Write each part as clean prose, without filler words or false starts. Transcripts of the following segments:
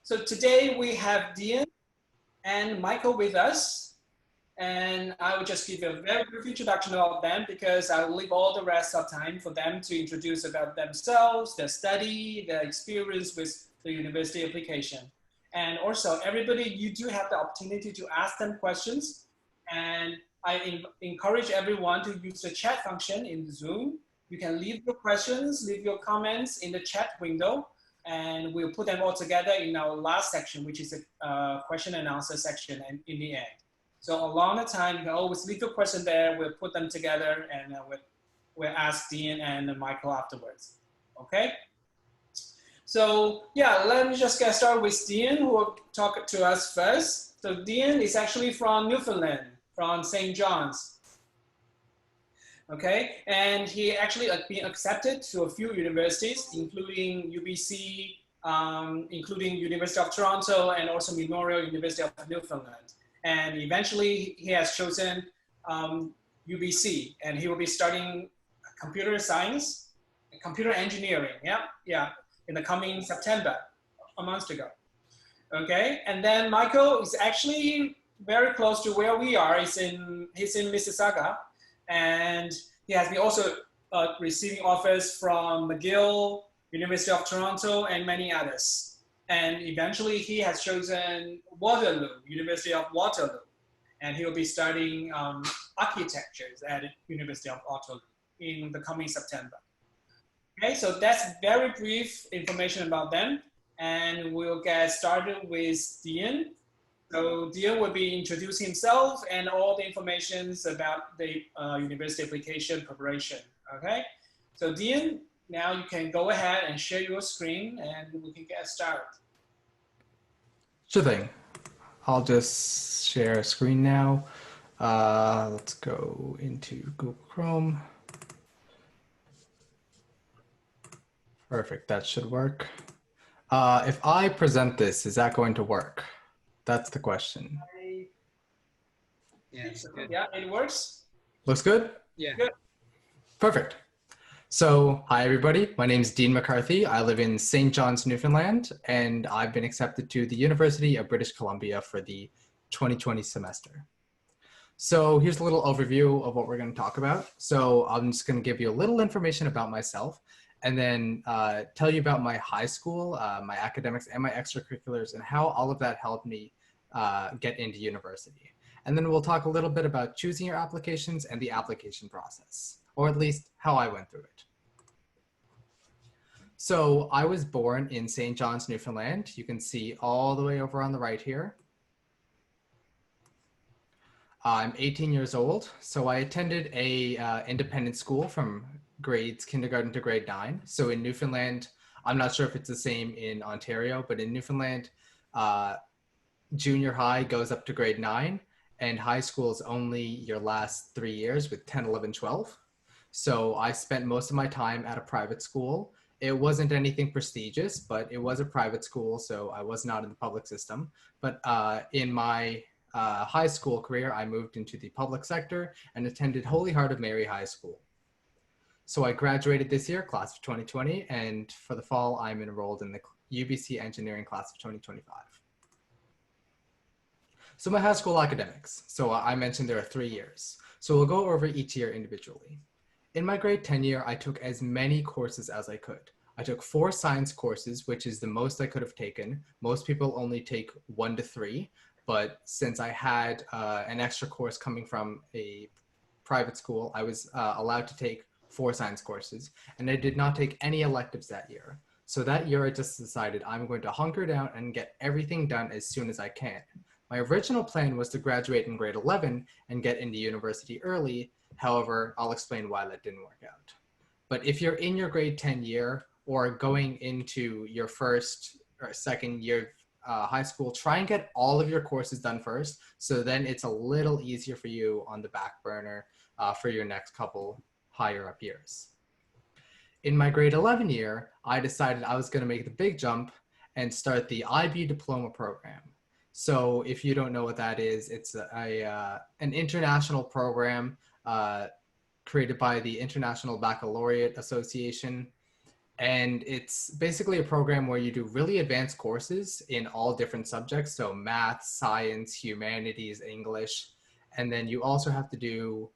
So today we have Dean and Michael with us, and I will just give you a very brief introduction of them because I will leave all the rest of time for them to introduce about themselves, their study, their experience with the university application. And also everybody, you do have the opportunity to ask them questions, and I encourage everyone to use the chat function in Zoom. You can leave your questions, leave your comments in the chat window, and we'll put them all together in our last section, which is a question and answer section in the end. So along the time, you can always leave your question there. We'll put them together and we'll ask Dean and Michael afterwards. Okay? So yeah, let me just get started with Dean, who will talk to us first. So Dean is actually from Newfoundland, from St. John's. Okay, and he actually been accepted to a few universities, including UBC, including University of Toronto, and also Memorial University of Newfoundland. And eventually, he has chosen UBC, and he will be studying computer science, computer engineering. Yeah, in the coming September, a month ago. Okay, and then Michael is actually very close to where we are. He's in Mississauga. And he has been also receiving offers from McGill, University of Toronto, and many others. And eventually he has chosen Waterloo, University of Waterloo. And he will be studying architecture at University of Waterloo in the coming September. Okay, so that's very brief information about them. And we'll get started with Dean. So Dean will be introducing himself and all the information about the university application preparation, okay? So Dean, now you can go ahead and share your screen and we can get started. Sure thing. I'll just share a screen now. Let's go into Google Chrome. Perfect, that should work. If I present this, is that going to work? That's the question. Yeah, yeah, it works. Looks good? Yeah. Good. Perfect. So, hi everybody. My name is Dean McCarthy. I live in St. John's, Newfoundland, and I've been accepted to the University of British Columbia for the 2020 semester. So here's a little overview of what we're going to talk about. So I'm just going to give you a little information about myself, and then tell you about my high school, my academics, and my extracurriculars, and how all of that helped me get into university. And then we'll talk a little bit about choosing your applications and the application process, or at least how I went through it. So I was born in St. John's, Newfoundland. You can see all the way over on the right here. I'm 18 years old, so I attended a independent school from grades kindergarten to grade 9. So in Newfoundland, I'm not sure if it's the same in Ontario, but in Newfoundland, junior high goes up to grade 9, and high school is only your last 3 years with 10, 11, 12. So I spent most of my time at a private school. It wasn't anything prestigious, but it was a private school, so I was not in the public system. But in my high school career, I moved into the public sector and attended Holy Heart of Mary High School. So I graduated this year, class of 2020, and for the fall, I'm enrolled in the UBC engineering class of 2025. So my high school academics. So I mentioned there are 3 years. So we'll go over each year individually. In my grade 10 year, I took as many courses as I could. I took 4 science courses, which is the most I could have taken. Most people only take 1 to 3, but since I had an extra course coming from a private school, I was allowed to take 4 science courses, and I did not take any electives that year. So that year I just decided I'm going to hunker down and get everything done as soon as I can. My original plan was to graduate in grade 11 and get into university early. However, I'll explain why that didn't work out. But if you're in your grade 10 year or going into your first or second year of high school, try and get all of your courses done first. So then it's a little easier for you on the back burner for your next couple higher up years. In my grade 11 year, I decided I was going to make the big jump and start the IB diploma program. So if you don't know what that is, it's an international program created by the International Baccalaureate Association. And it's basically a program where you do really advanced courses in all different subjects. So math, science, humanities, English. And then you also have to do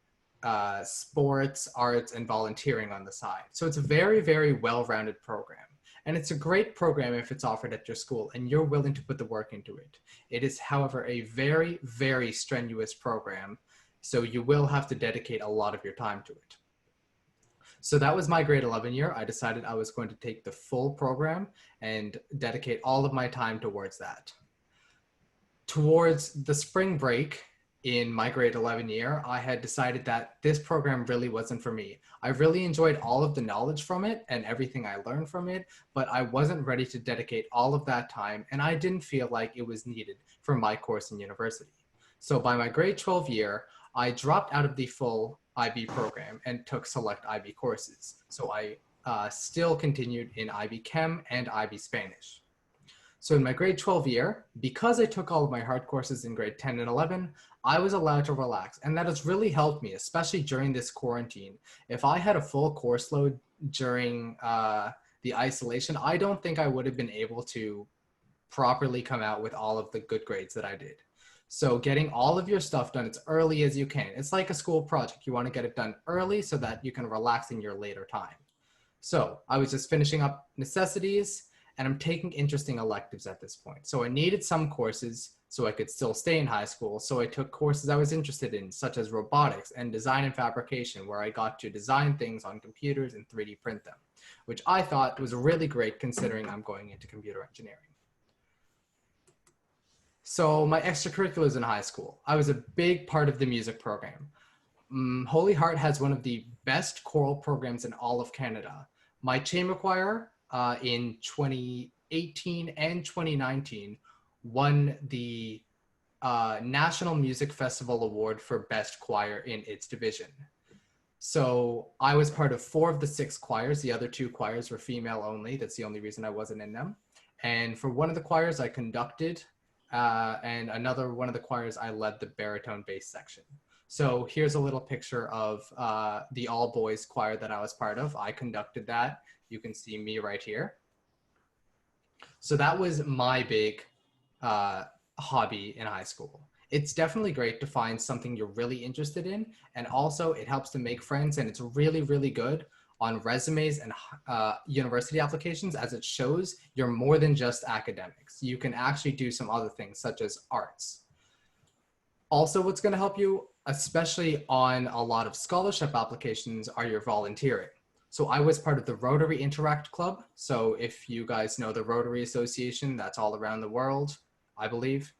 sports, arts, and volunteering on the side. So it's a very, very well-rounded program. And it's a great program if it's offered at your school and you're willing to put the work into it. It is, however, a very, very strenuous program. So you will have to dedicate a lot of your time to it. So that was my grade 11 year. I decided I was going to take the full program and dedicate all of my time towards that. Towards the spring break in my grade 11 year, I had decided that this program really wasn't for me. I really enjoyed all of the knowledge from it and everything I learned from it, but I wasn't ready to dedicate all of that time, and I didn't feel like it was needed for my course in university. So by my grade 12 year, I dropped out of the full IB program and took select IB courses. So I still continued in IB Chem and IB Spanish. So in my grade 12 year, because I took all of my hard courses in grade 10 and 11, I was allowed to relax. And that has really helped me, especially during this quarantine. If I had a full course load during the isolation, I don't think I would have been able to properly come out with all of the good grades that I did. So getting all of your stuff done as early as you can. It's like a school project. You want to get it done early so that you can relax in your later time. So I was just finishing up necessities and I'm taking interesting electives at this point. So I needed some courses so I could still stay in high school. So I took courses I was interested in, such as robotics and design and fabrication, where I got to design things on computers and 3D print them, which I thought was really great considering I'm going into computer engineering. So my extracurriculars in high school, I was a big part of the music program. Holy Heart has one of the best choral programs in all of Canada. My chamber choir in 2018 and 2019 won the National Music Festival Award for Best Choir in its division. So I was part of 4 of the 6 choirs. The other 2 choirs were female only. That's the only reason I wasn't in them. And for one of the choirs I conducted, and another one of the choirs I led the baritone bass section. So here's a little picture of the all boys choir that I was part of. I conducted that. You can see me right here. So that was my big hobby in high school. It's definitely great to find something you're really interested in. And also it helps to make friends, and it's really, really good on resumes and university applications, as it shows you're more than just academics. You can actually do some other things such as arts. Also, what's going to help you, especially on a lot of scholarship applications, are your volunteering. So I was part of the Rotary Interact Club. So if you guys know the Rotary Association, that's all around the world, I believe.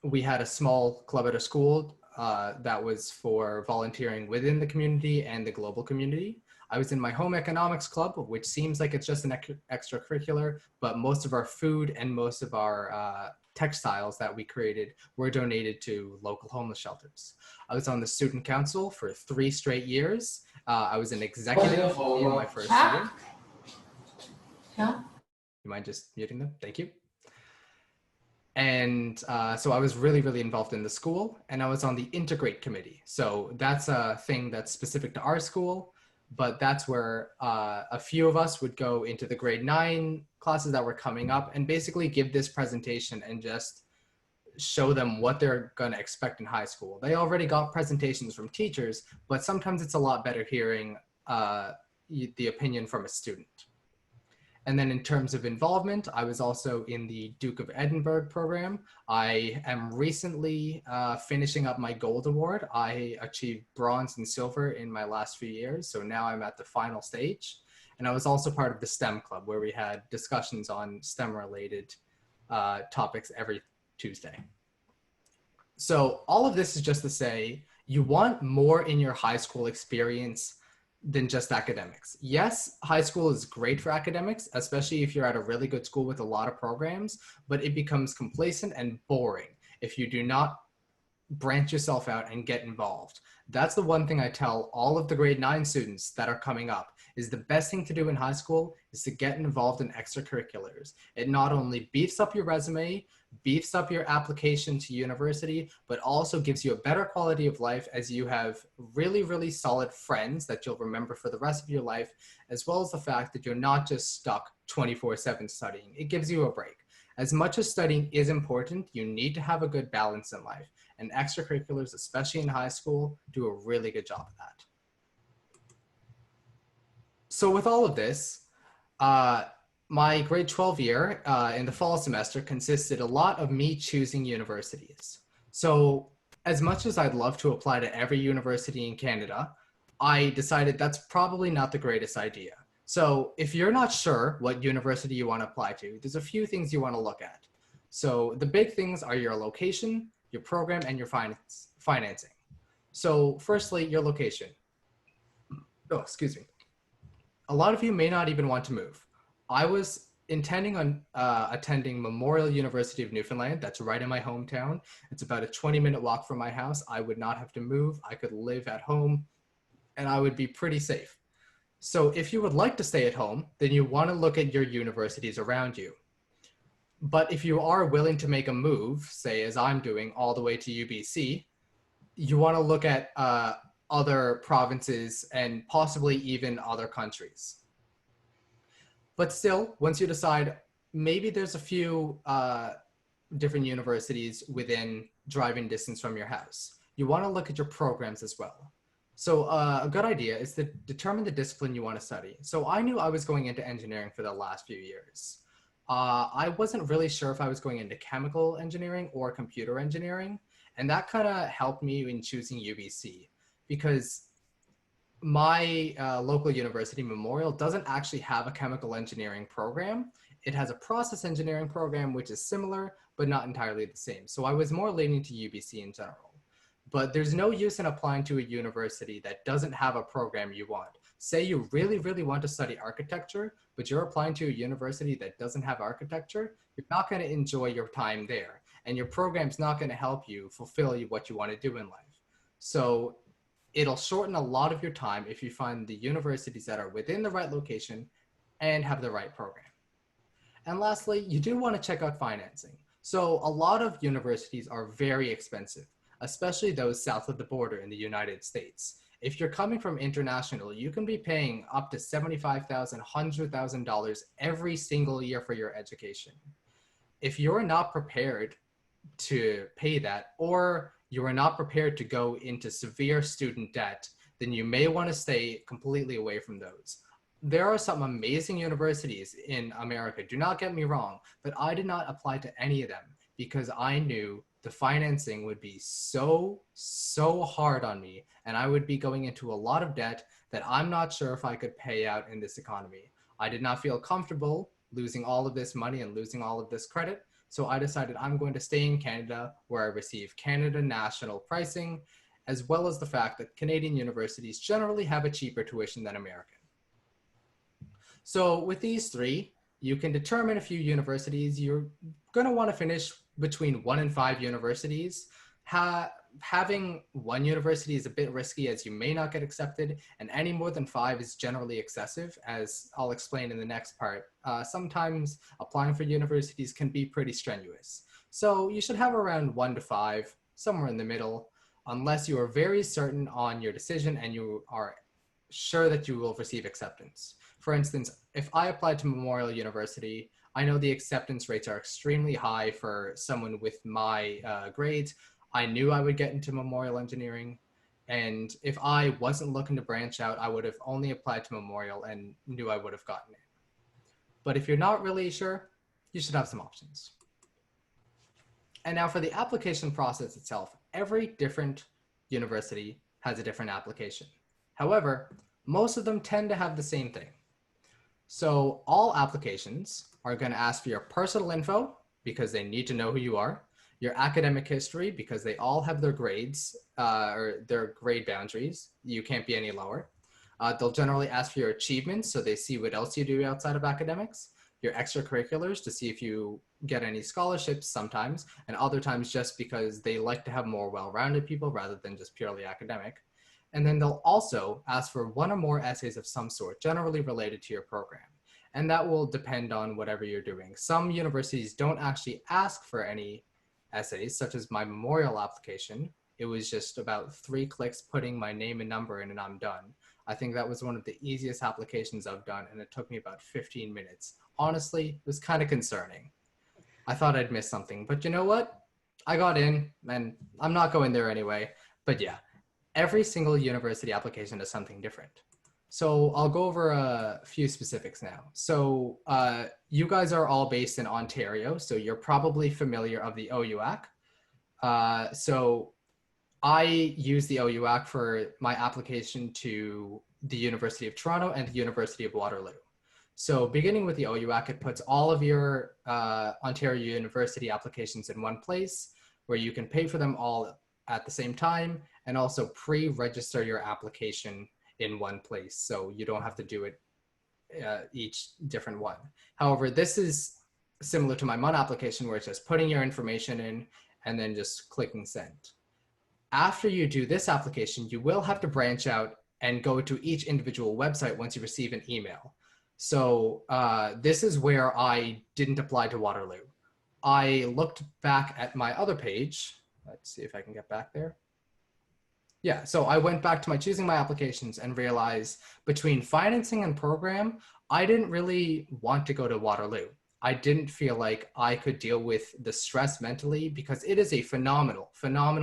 We had a small club at a school that was for volunteering within the community and the global community. I was in my home economics club, which seems like it's just an extracurricular, but most of our food and most of our textiles that we created were donated to local homeless shelters. I was on the student council for 3 straight years. I was an executive in my first year. You mind just muting them? Thank you. And so I was really, really involved in the school, and I was on the Integrate Committee. So that's a thing that's specific to our school, but that's where a few of us would go into the grade 9 classes that were coming up and basically give this presentation and just show them what they're going to expect in high school. They already got presentations from teachers, but sometimes it's a lot better hearing the opinion from a student. And then in terms of involvement, I was also in the Duke of Edinburgh program. I am recently finishing up my gold award. I achieved bronze and silver in my last few years. So now I'm at the final stage. And I was also part of the STEM club, where we had discussions on STEM related topics every Tuesday. So all of this is just to say, you want more in your high school experience than just academics. Yes, high school is great for academics, especially if you're at a really good school with a lot of programs, but it becomes complacent and boring if you do not branch yourself out and get involved. That's the one thing I tell all of the grade 9 students that are coming up, is the best thing to do in high school is to get involved in extracurriculars. It not only beefs up your resume, beefs up your application to university, but also gives you a better quality of life as you have really, really solid friends that you'll remember for the rest of your life, as well as the fact that you're not just stuck 24/7 studying. It gives you a break. As much as studying is important, you need to have a good balance in life, and extracurriculars, especially in high school, do a really good job of that. So with all of this, my grade 12 year in the fall semester consisted a lot of me choosing universities. So as much as I'd love to apply to every university in Canada, I decided that's probably not the greatest idea. So if you're not sure what university you want to apply to, there's a few things you want to look at. So the big things are your location, your program, and your financing. So firstly, your location. Oh, excuse me. A lot of you may not even want to move. I was intending on attending Memorial University of Newfoundland. That's right in my hometown. It's about a 20-minute walk from my house. I would not have to move. I could live at home and I would be pretty safe. So if you would like to stay at home, then you want to look at your universities around you. But if you are willing to make a move, say as I'm doing all the way to UBC, you want to look at other provinces and possibly even other countries. But still, once you decide, maybe there's a few different universities within driving distance from your house. You want to look at your programs as well. So a good idea is to determine the discipline you want to study. So I knew I was going into engineering for the last few years. I wasn't really sure if I was going into chemical engineering or computer engineering. And that kind of helped me in choosing UBC because my local university, Memorial, doesn't actually have a chemical engineering program. It has a process engineering program, which is similar, but not entirely the same. So I was more leaning to UBC in general. But there's no use in applying to a university that doesn't have a program you want. Say you really, really want to study architecture, but you're applying to a university that doesn't have architecture, you're not going to enjoy your time there. And your program's not going to help you fulfill what you want to do in life. So it'll shorten a lot of your time if you find the universities that are within the right location and have the right program. And lastly, you do want to check out financing. So a lot of universities are very expensive, especially those south of the border in the United States. If you're coming from international, you can be paying up to $75,000, $100,000 every single year for your education. If you're not prepared to pay that, or you are not prepared to go into severe student debt, then you may want to stay completely away from those. There are some amazing universities in America, do not get me wrong, but I did not apply to any of them because I knew the financing would be so hard on me and I would be going into a lot of debt that I'm not sure if I could pay out in this economy. I did not feel comfortable losing all of this money and losing all of this credit. So I decided I'm going to stay in Canada where I receive Canada national pricing, as well as the fact that Canadian universities generally have a cheaper tuition than American. So with these three, you can determine a few universities. You're going to want to finish between 1 and 5 universities. Having one university is a bit risky as you may not get accepted, and any more than 5 is generally excessive, as I'll explain in the next part. Sometimes applying for universities can be pretty strenuous. So you should have around 1 to 5, somewhere in the middle, unless you are very certain on your decision and you are sure that you will receive acceptance. For instance, if I applied to Memorial University, I know the acceptance rates are extremely high for someone with my grades. I knew I would get into Memorial Engineering, and if I wasn't looking to branch out, I would have only applied to Memorial and knew I would have gotten it. But if you're not really sure, you should have some options. And now for the application process itself, every different university has a different application. However, most of them tend to have the same thing. So all applications are going to ask for your personal info because they need to know who you are, your academic history because they all have their grades or their grade boundaries. You can't be any lower. They'll generally ask for your achievements so they see what else you do outside of academics, your extracurriculars to see if you get any scholarships sometimes, and other times just because they like to have more well-rounded people rather than just purely academic. And then they'll also ask for 1 or more essays of some sort, generally related to your program. And that will depend on whatever you're doing. Some universities don't actually ask for any essays, such as my memorial application. It was just about 3 clicks, putting my name and number in, and I'm done. I think that was one of the easiest applications I've done, and it took me about 15 minutes. Honestly, it was kind of concerning. I thought I'd miss something, but you know what? I got in, and I'm not going there anyway. But yeah, every single university application is something different. So I'll go over a few specifics now. So you guys are all based in Ontario, so you're probably familiar of the OUAC. So I use the OUAC for my application to the University of Toronto and the University of Waterloo. So beginning with the OUAC, it puts all of your Ontario University applications in one place where you can pay for them all at the same time and also pre-register your application in one place. So you don't have to do it each different one. However, this is similar to my MUN application where it's just putting your information in and then just clicking send. After you do this application, you will have to branch out and go to each individual website once you receive an email. So this is where I didn't apply to Waterloo. I looked back at my other page. Let's see if I can get back there. Yeah, so I went back to my choosing my applications and realized between financing and program, I didn't really want to go to Waterloo. I didn't feel like I could deal with the stress mentally because it is a phenomenal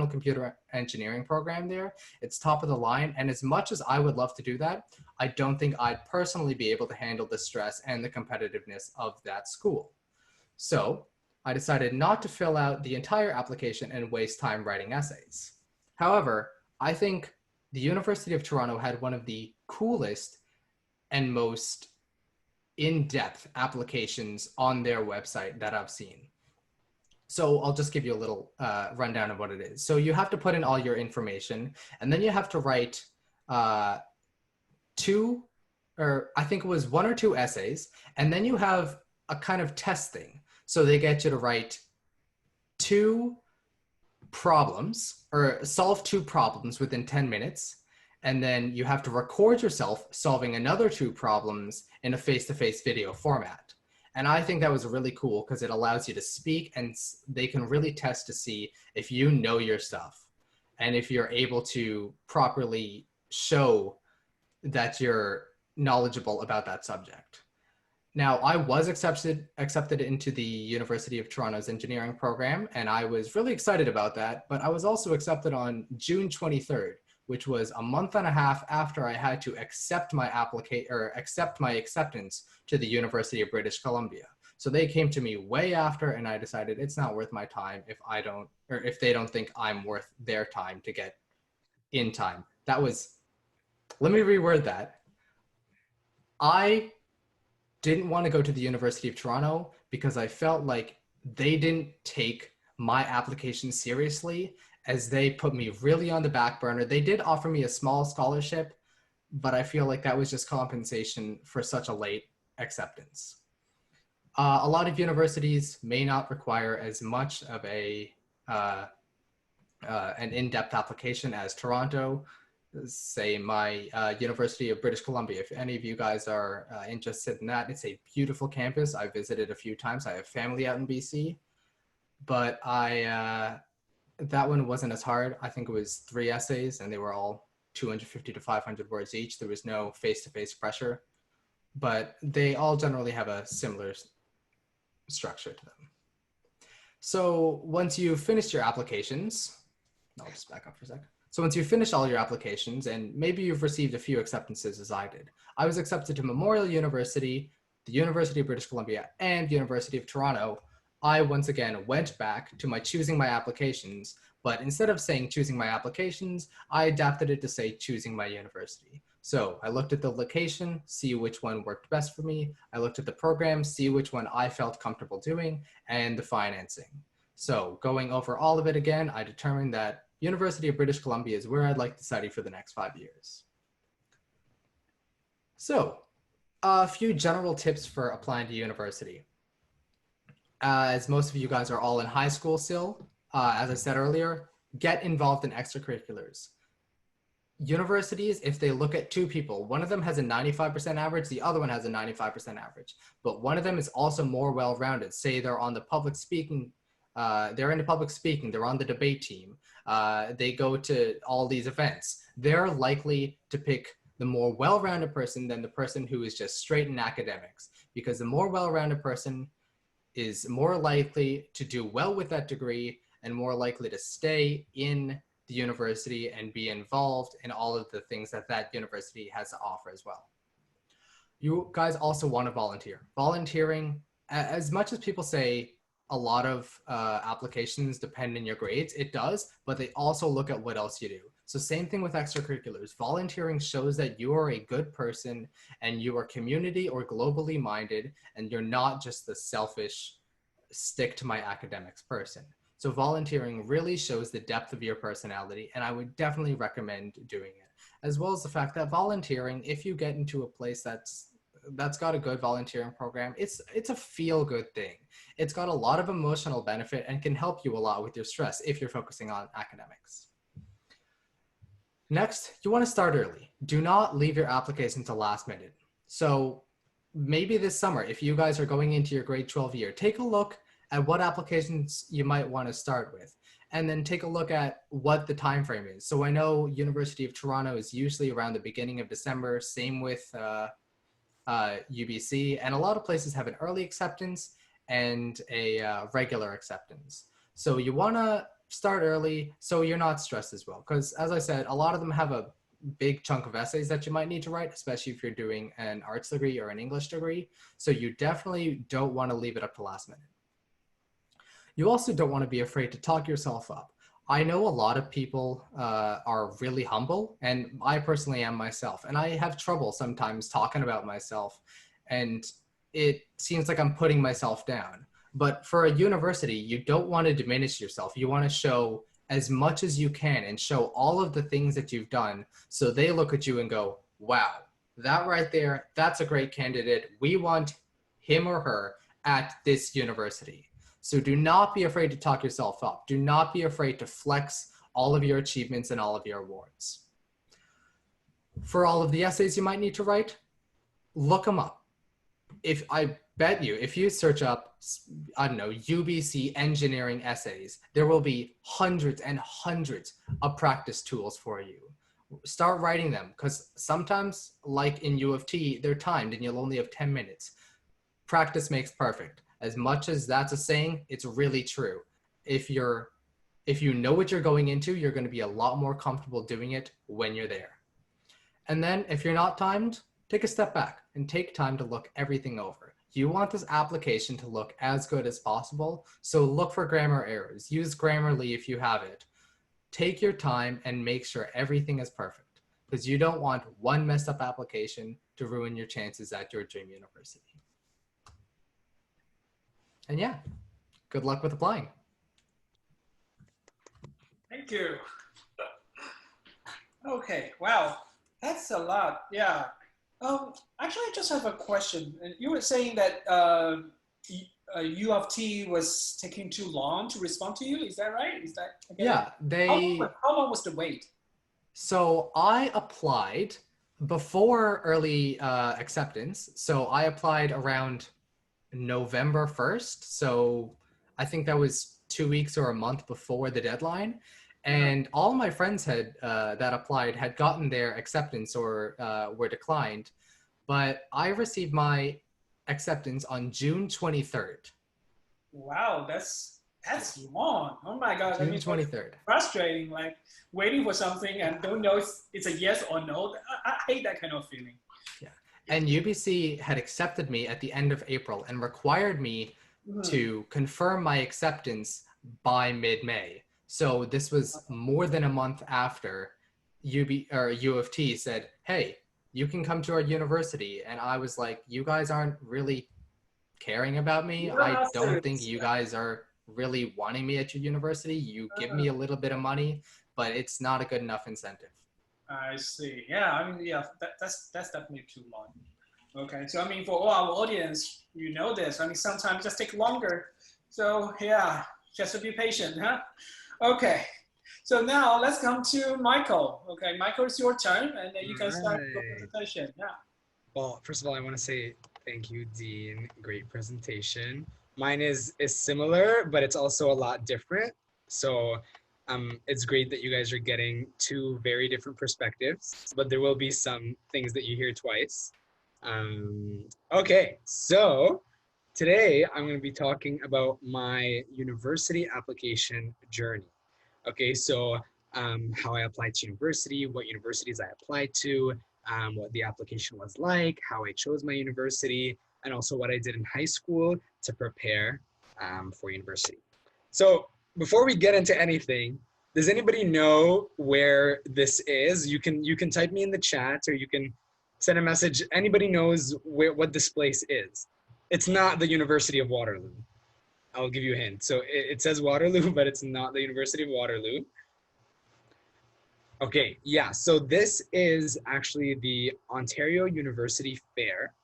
computer engineering program there. It's top of the line. And as much as I would love to do that, I don't think I'd personally be able to handle the stress and the competitiveness of that school. So I decided not to fill out the entire application and waste time writing essays. However, I think the University of Toronto had one of the coolest and most in-depth applications on their website that I've seen. So I'll just give you a little rundown of what it is. So you have to put in all your information, and then you have to write 2, or I think it was 1 or 2 essays, and then you have a kind of test thing. So they get you to write 2 problems or solve 2 problems within 10 minutes. And then you have to record yourself solving another 2 problems in a face-to-face video format. And I think that was really cool because it allows you to speak and they can really test to see if you know your stuff and if you're able to properly show that you're knowledgeable about that subject. Now, I was accepted into the University of Toronto's engineering program, and I was really excited about that, but I was also accepted on June 23rd, which was a month and a half after I had to accept my acceptance to the University of British Columbia. So they came to me way after, and I decided it's not worth my time if they don't think I'm worth their time to get in time. Let me reword that. I didn't want to go to the University of Toronto because I felt like they didn't take my application seriously, as they put me really on the back burner. They did offer me a small scholarship, but I feel like that was just compensation for such a late acceptance. A lot of universities may not require as much of an in-depth application as Toronto. Say my University of British Columbia. If any of you guys are interested in that, it's a beautiful campus. I visited a few times. I have family out in BC, but that one wasn't as hard. I think it was 3 essays and they were all 250 to 500 words each. There was no face-to-face pressure, but they all generally have a similar structure to them. So once you've finished your applications, I'll just back up for a sec. So once you've finished all your applications, and maybe you've received a few acceptances as I did, I was accepted to Memorial University, the University of British Columbia, and the University of Toronto. I once again went back to my choosing my applications, but instead of saying choosing my applications, I adapted it to say choosing my university. So I looked at the location, see which one worked best for me. I looked at the program, see which one I felt comfortable doing, and the financing. So going over all of it again, I determined that University of British Columbia is where I'd like to study for the next 5 years. So a few general tips for applying to university. As most of you guys are all in high school still, as I said earlier, get involved in extracurriculars. universities, if they look at two people, one of them has a 95% average, the other one has a 95% average, but one of them is also more well-rounded. Say they're on the public speaking, they're into public speaking, they're on the debate team, they go to all these events. They're likely to pick the more well-rounded person than the person who is just straight in academics, because the more well-rounded person is more likely to do well with that degree and more likely to stay in the university and be involved in all of the things that that university has to offer as well. You guys also want to volunteer. Volunteering, as much as people say a lot of applications depend on your grades, it does, but they also look at what else you do. So same thing with extracurriculars. Volunteering shows that you are a good person and you are community or globally minded, and you're not just the selfish stick to my academics person. So volunteering really shows the depth of your personality, and I would definitely recommend doing it. As well as the fact that volunteering, if you get into a place that's got a good volunteering program, it's a feel-good thing. It's got a lot of emotional benefit and can help you a lot with your stress if you're focusing on academics. Next, you want to start early. Do not leave your application to last minute. So maybe this summer, if you guys are going into your grade 12 year, take a look at what applications you might want to start with, and then take a look at what the time frame is. So I know University of Toronto is usually around the beginning of December, same with UBC, and a lot of places have an early acceptance and a regular acceptance. So you want to start early so you're not stressed as well, because as I said, a lot of them have a big chunk of essays that you might need to write, especially if you're doing an arts degree or an English degree. So you definitely don't want to leave it up to last minute. You also don't want to be afraid to talk yourself up. I know a lot of people are really humble, and I personally am myself, and I have trouble sometimes talking about myself, and it seems like I'm putting myself down. But for a university, you don't want to diminish yourself. You want to show as much as you can and show all of the things that you've done, so they look at you and go, wow, that right there, that's a great candidate. We want him or her at this university. So do not be afraid to talk yourself up. Do not be afraid to flex all of your achievements and all of your awards. For all of the essays you might need to write, look them up. I bet you, if you search up, I don't know, UBC engineering essays, there will be hundreds and hundreds of practice tools for you. Start writing them, because sometimes, like in U of T, they're timed and you'll only have 10 minutes. Practice makes perfect. As much as that's a saying, it's really true. If you know what you're going into, you're going to be a lot more comfortable doing it when you're there. And then if you're not timed, take a step back and take time to look everything over. You want this application to look as good as possible, so look for grammar errors. Use Grammarly if you have it. Take your time and make sure everything is perfect, because you don't want one messed up application to ruin your chances at your dream university. And yeah, good luck with applying. Thank you. Okay, wow, that's a lot. Yeah. Actually, I just have a question. You were saying that U of T was taking too long to respond to you. Is that right? Is that okay? Yeah, How long was the wait? So I applied before early acceptance. So I applied around November 1st. So I think that was 2 weeks or a month before the deadline. And all my friends had that applied had gotten their acceptance or were declined. But I received my acceptance on June 23rd. Wow, that's long. Oh my God. June 23rd. Frustrating, like waiting for something and don't know if it's a yes or no. I hate that kind of feeling. Yeah. And UBC had accepted me at the end of April and required me to confirm my acceptance by mid-May. So this was more than a month after U of T said, hey, you can come to our university. And I was like, you guys aren't really caring about me. I don't think you guys are really wanting me at your university. You give me a little bit of money, but it's not a good enough incentive. I see. Yeah, I mean, yeah, that's definitely too long. Okay, so I mean, for all our audience, you know this. I mean, sometimes it just take longer. So yeah, just to be patient, huh? Okay, So now let's come to Michael. Okay, Michael, it's your turn, and then you can start your Right. presentation. Yeah. Well, first of all, I want to say thank you, Dean. Great presentation. Mine is similar, but it's also a lot different. So it's great that you guys are getting two very different perspectives, but there will be some things that you hear twice. Okay, so today I'm going to be talking about my university application journey. Okay, so how I applied to university, what universities I applied to, what the application was like, how I chose my university, and also what I did in high school to prepare for university. So before we get into anything, does anybody know where this is? You can type me in the chat, or you can send a message. Anybody knows what this place is? It's not the University of Waterloo. I'll give you a hint. So it says Waterloo, but it's not the University of Waterloo. Okay, yeah, so this is actually the Ontario University Fair,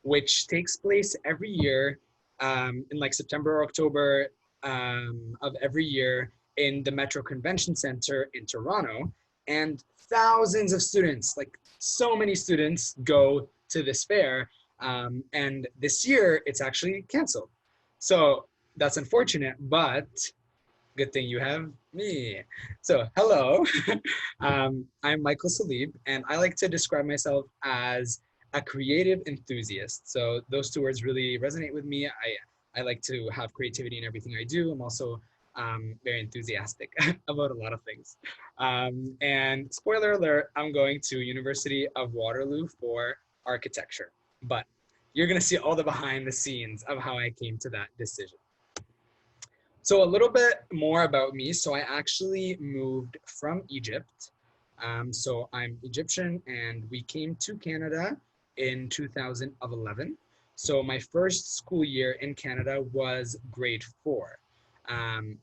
which takes place every year in like September or October of every year in the Metro Convention Center in Toronto. And thousands of students, like so many students, go to this fair. And this year, it's actually canceled. So that's unfortunate, but good thing you have me. So, hello, I'm Michael Salib, and I like to describe myself as a creative enthusiast. So, those two words really resonate with me. I like to have creativity in everything I do. I'm also very enthusiastic about a lot of things. And spoiler alert, I'm going to University of Waterloo for architecture. But you're going to see all the behind the scenes of how I came to that decision. So a little bit more about me. So I actually moved from Egypt. So I'm Egyptian, and we came to Canada in 2011. So my first school year in Canada was grade 4.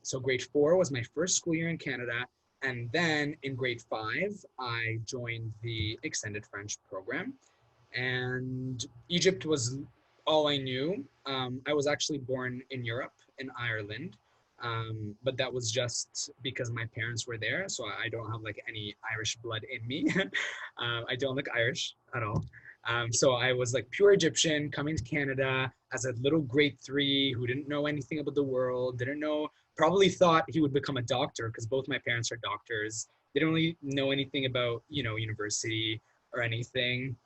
So grade 4 was my first school year in Canada. And then in grade 5, I joined the extended French program. And Egypt was all I knew. I was actually born in Europe, in Ireland. But that was just because my parents were there, so I don't have like any Irish blood in me. I don't look Irish at all. So I was like pure Egyptian coming to Canada as a little grade 3 who didn't know anything about the world, didn't know, probably thought he would become a doctor because both my parents are doctors. They didn't really know anything about, university or anything.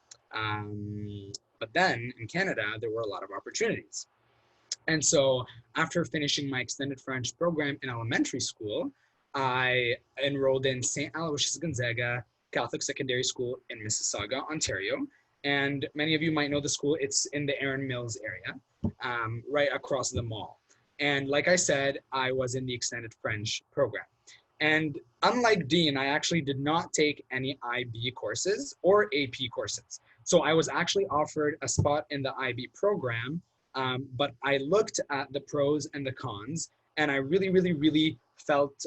But then in Canada, there were a lot of opportunities. And so after finishing my extended French program in elementary school, I enrolled in St. Aloysius Gonzaga Catholic Secondary School in Mississauga, Ontario. And many of you might know the school. It's in the Erin Mills area, right across the mall. And like I said, I was in the extended French program. And unlike Dean, I actually did not take any IB courses or AP courses. So I was actually offered a spot in the IB program, but I looked at the pros and the cons, and I really, really, really felt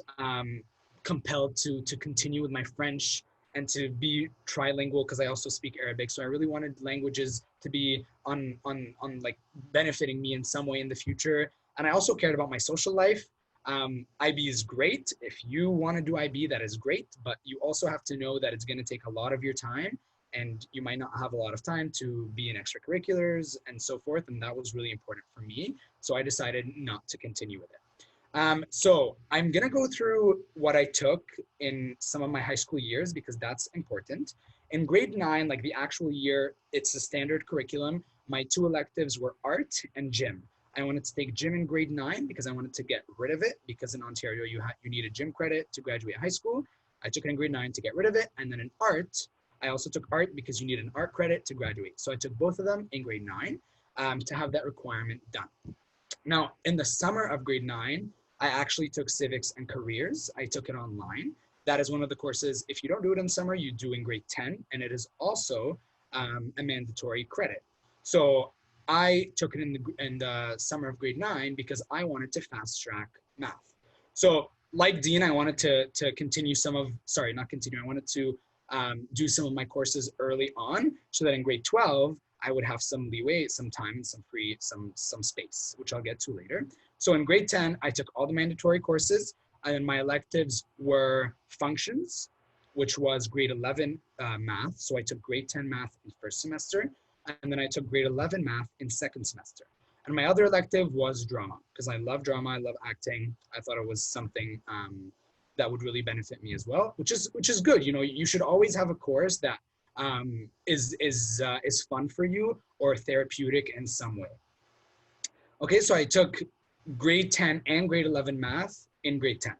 compelled to continue with my French and to be trilingual because I also speak Arabic. So I really wanted languages to be on like benefiting me in some way in the future. And I also cared about my social life. IB is great. If you want to do IB, that is great, but you also have to know that it's going to take a lot of your time, and you might not have a lot of time to be in extracurriculars and so forth. And that was really important for me. So I decided not to continue with it. So I'm going to go through what I took in some of my high school years because that's important. In grade 9, like the actual year, it's a standard curriculum. My 2 electives were art and gym. I wanted to take gym in grade 9 because I wanted to get rid of it, because in Ontario, you need a gym credit to graduate high school. I took it in grade 9 to get rid of it. And then in art, I also took art because you need an art credit to graduate. So I took both of them in grade 9 to have that requirement done. Now, in the summer of grade 9, I actually took civics and careers. I took it online. That is one of the courses, if you don't do it in summer, you do in grade 10, and it is also a mandatory credit. So I took it in the summer of grade 9 because I wanted to fast track math. So like Dean, I wanted to continue I wanted to do some of my courses early on so that in grade 12, I would have some leeway, some time, some space, which I'll get to later. So in grade 10, I took all the mandatory courses. And my electives were functions, which was grade 11 math. So I took grade 10 math in first semester, and then I took grade 11 math in second semester. And my other elective was drama, because I love drama, I love acting. I thought it was something that would really benefit me as well, which is good. You know, you should always have a course that is fun for you or therapeutic in some way. Okay, so I took grade 10 and grade 11 math in grade 10.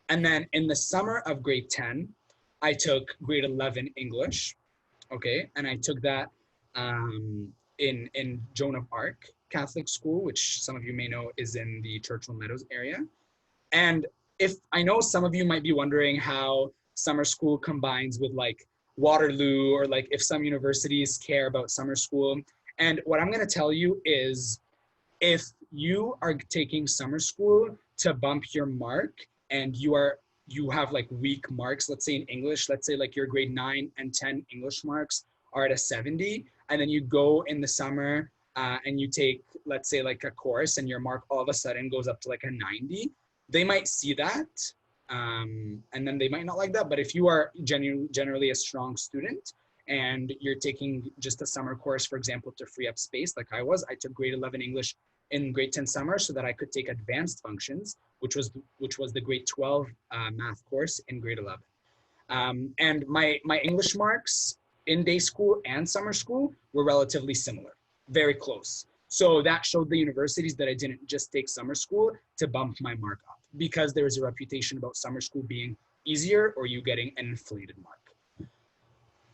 And then in the summer of grade 10, I took grade 11 English, okay? And I took that in Joan of Arc Catholic School, which some of you may know is in the Churchill Meadows area. And if I know some of you might be wondering how summer school combines with like Waterloo, or like if some universities care about summer school. And what I'm gonna tell you is, if you are taking summer school to bump your mark and you have like weak marks, let's say in English, let's say like your grade 9 and 10 English marks are at a 70, and then you go in the summer and you take, let's say like a course, and your mark all of a sudden goes up to like a 90, they might see that and then they might not like that. But if you are generally a strong student and you're taking just a summer course, for example, to free up space like I was, I took grade 11 English in grade 10 summer so that I could take advanced functions, which was the grade 12 math course in grade 11. And my English marks in day school and summer school were relatively similar, very close. So that showed the universities that I didn't just take summer school to bump my mark up, because there is a reputation about summer school being easier or you getting an inflated mark.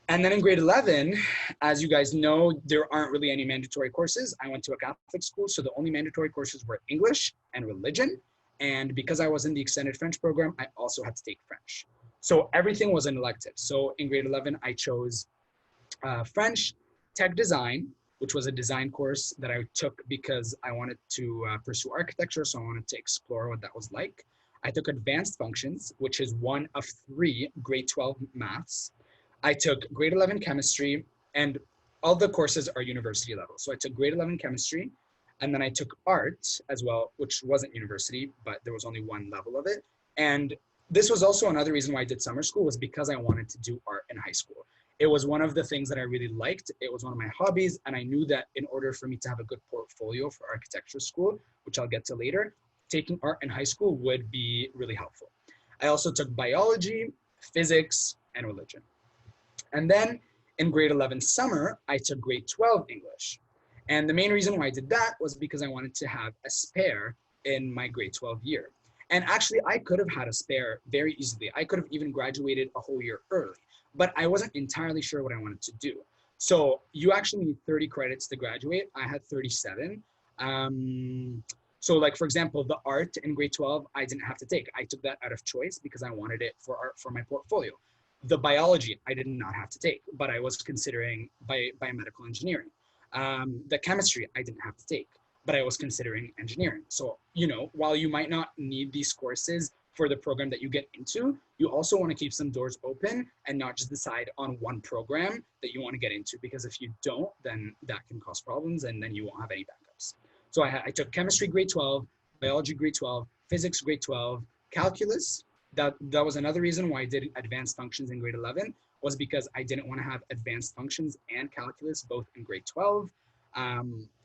And then in grade 11, as you guys know, there aren't really any mandatory courses. I went to a Catholic school, so the only mandatory courses were English and religion. And because I was in the extended French program, I also had to take French. So everything was an elective. So in grade 11, I chose French, tech design, which was a design course that I took because I wanted to pursue architecture, so I wanted to explore what that was like. I took advanced functions, which is one of 3 grade 12 maths. I took grade 11 chemistry, and all the courses are university level. So I took grade 11 chemistry, and then I took art as well, which wasn't university, but there was only one level of it. And this was also another reason why I did summer school, was because I wanted to do art in high school. It was one of the things that I really liked. It was one of my hobbies, and I knew that in order for me to have a good portfolio for architecture school, which I'll get to later, taking art in high school would be really helpful. I also took biology, physics, and religion. And then in grade 11 summer, I took grade 12 English. And the main reason why I did that was because I wanted to have a spare in my grade 12 year. And actually, I could have had a spare very easily. I could have even graduated a whole year early, but I wasn't entirely sure what I wanted to do. So you actually need 30 credits to graduate. I had 37. So like, for example, the art in grade 12, I didn't have to take. I took that out of choice because I wanted it for art for my portfolio. The biology, I did not have to take, but I was considering biomedical engineering. The chemistry, I didn't have to take, but I was considering engineering. So, you know, while you might not need these courses for the program that you get into, you also want to keep some doors open and not just decide on one program that you want to get into, because if you don't, then that can cause problems and then you won't have any backups. So I took chemistry grade 12, biology grade 12, physics grade 12, calculus. That was another reason why I did advanced functions in grade 11, was because I didn't want to have advanced functions and calculus both in grade 12.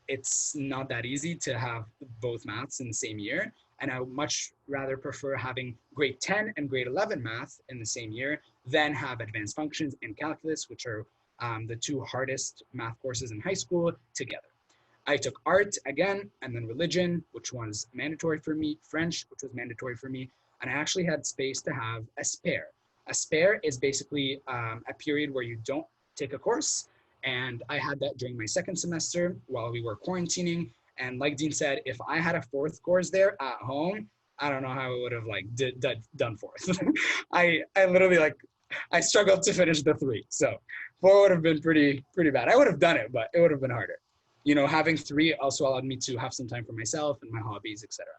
It's not that easy to have both maths in the same year. And I would much rather prefer having grade 10 and grade 11 math in the same year than have advanced functions and calculus, which are the 2 hardest math courses in high school, together. I took art again, and then religion, which was mandatory for me, French, which was mandatory for me, and I actually had space to have a spare. A spare is basically a period where you don't take a course, and I had that during my second semester while we were quarantining. And like Dean said, if I had a 4th course there at home, I don't know how I would have like done 4th. I literally I struggled to finish the 3. So 4 would have been pretty bad. I would have done it, but it would have been harder. You know, having 3 also allowed me to have some time for myself and my hobbies, etc.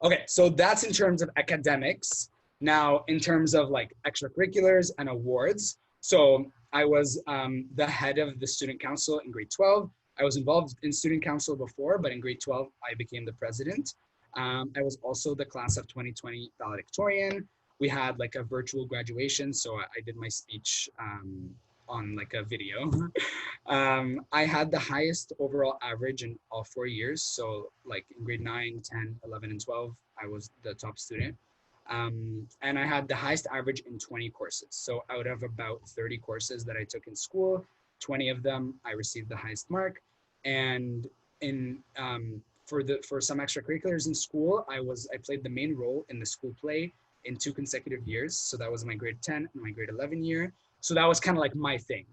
Okay, so that's in terms of academics. Now, in terms of like extracurriculars and awards, so I was the head of the student council in grade 12. I was involved in student council before, but in grade 12, I became the president. I was also the class of 2020 valedictorian. We had like a virtual graduation, so I did my speech on like a video. I had the highest overall average in all 4 years. So like in grade 9, 10, 11, and 12, I was the top student. And I had the highest average in 20 courses. So out of about 30 courses that I took in school, 20 of them, I received the highest mark. And in for some extracurriculars in school, I played the main role in the school play in 2 consecutive years. So that was my grade 10 and my grade 11 year. So that was kind of like my thing.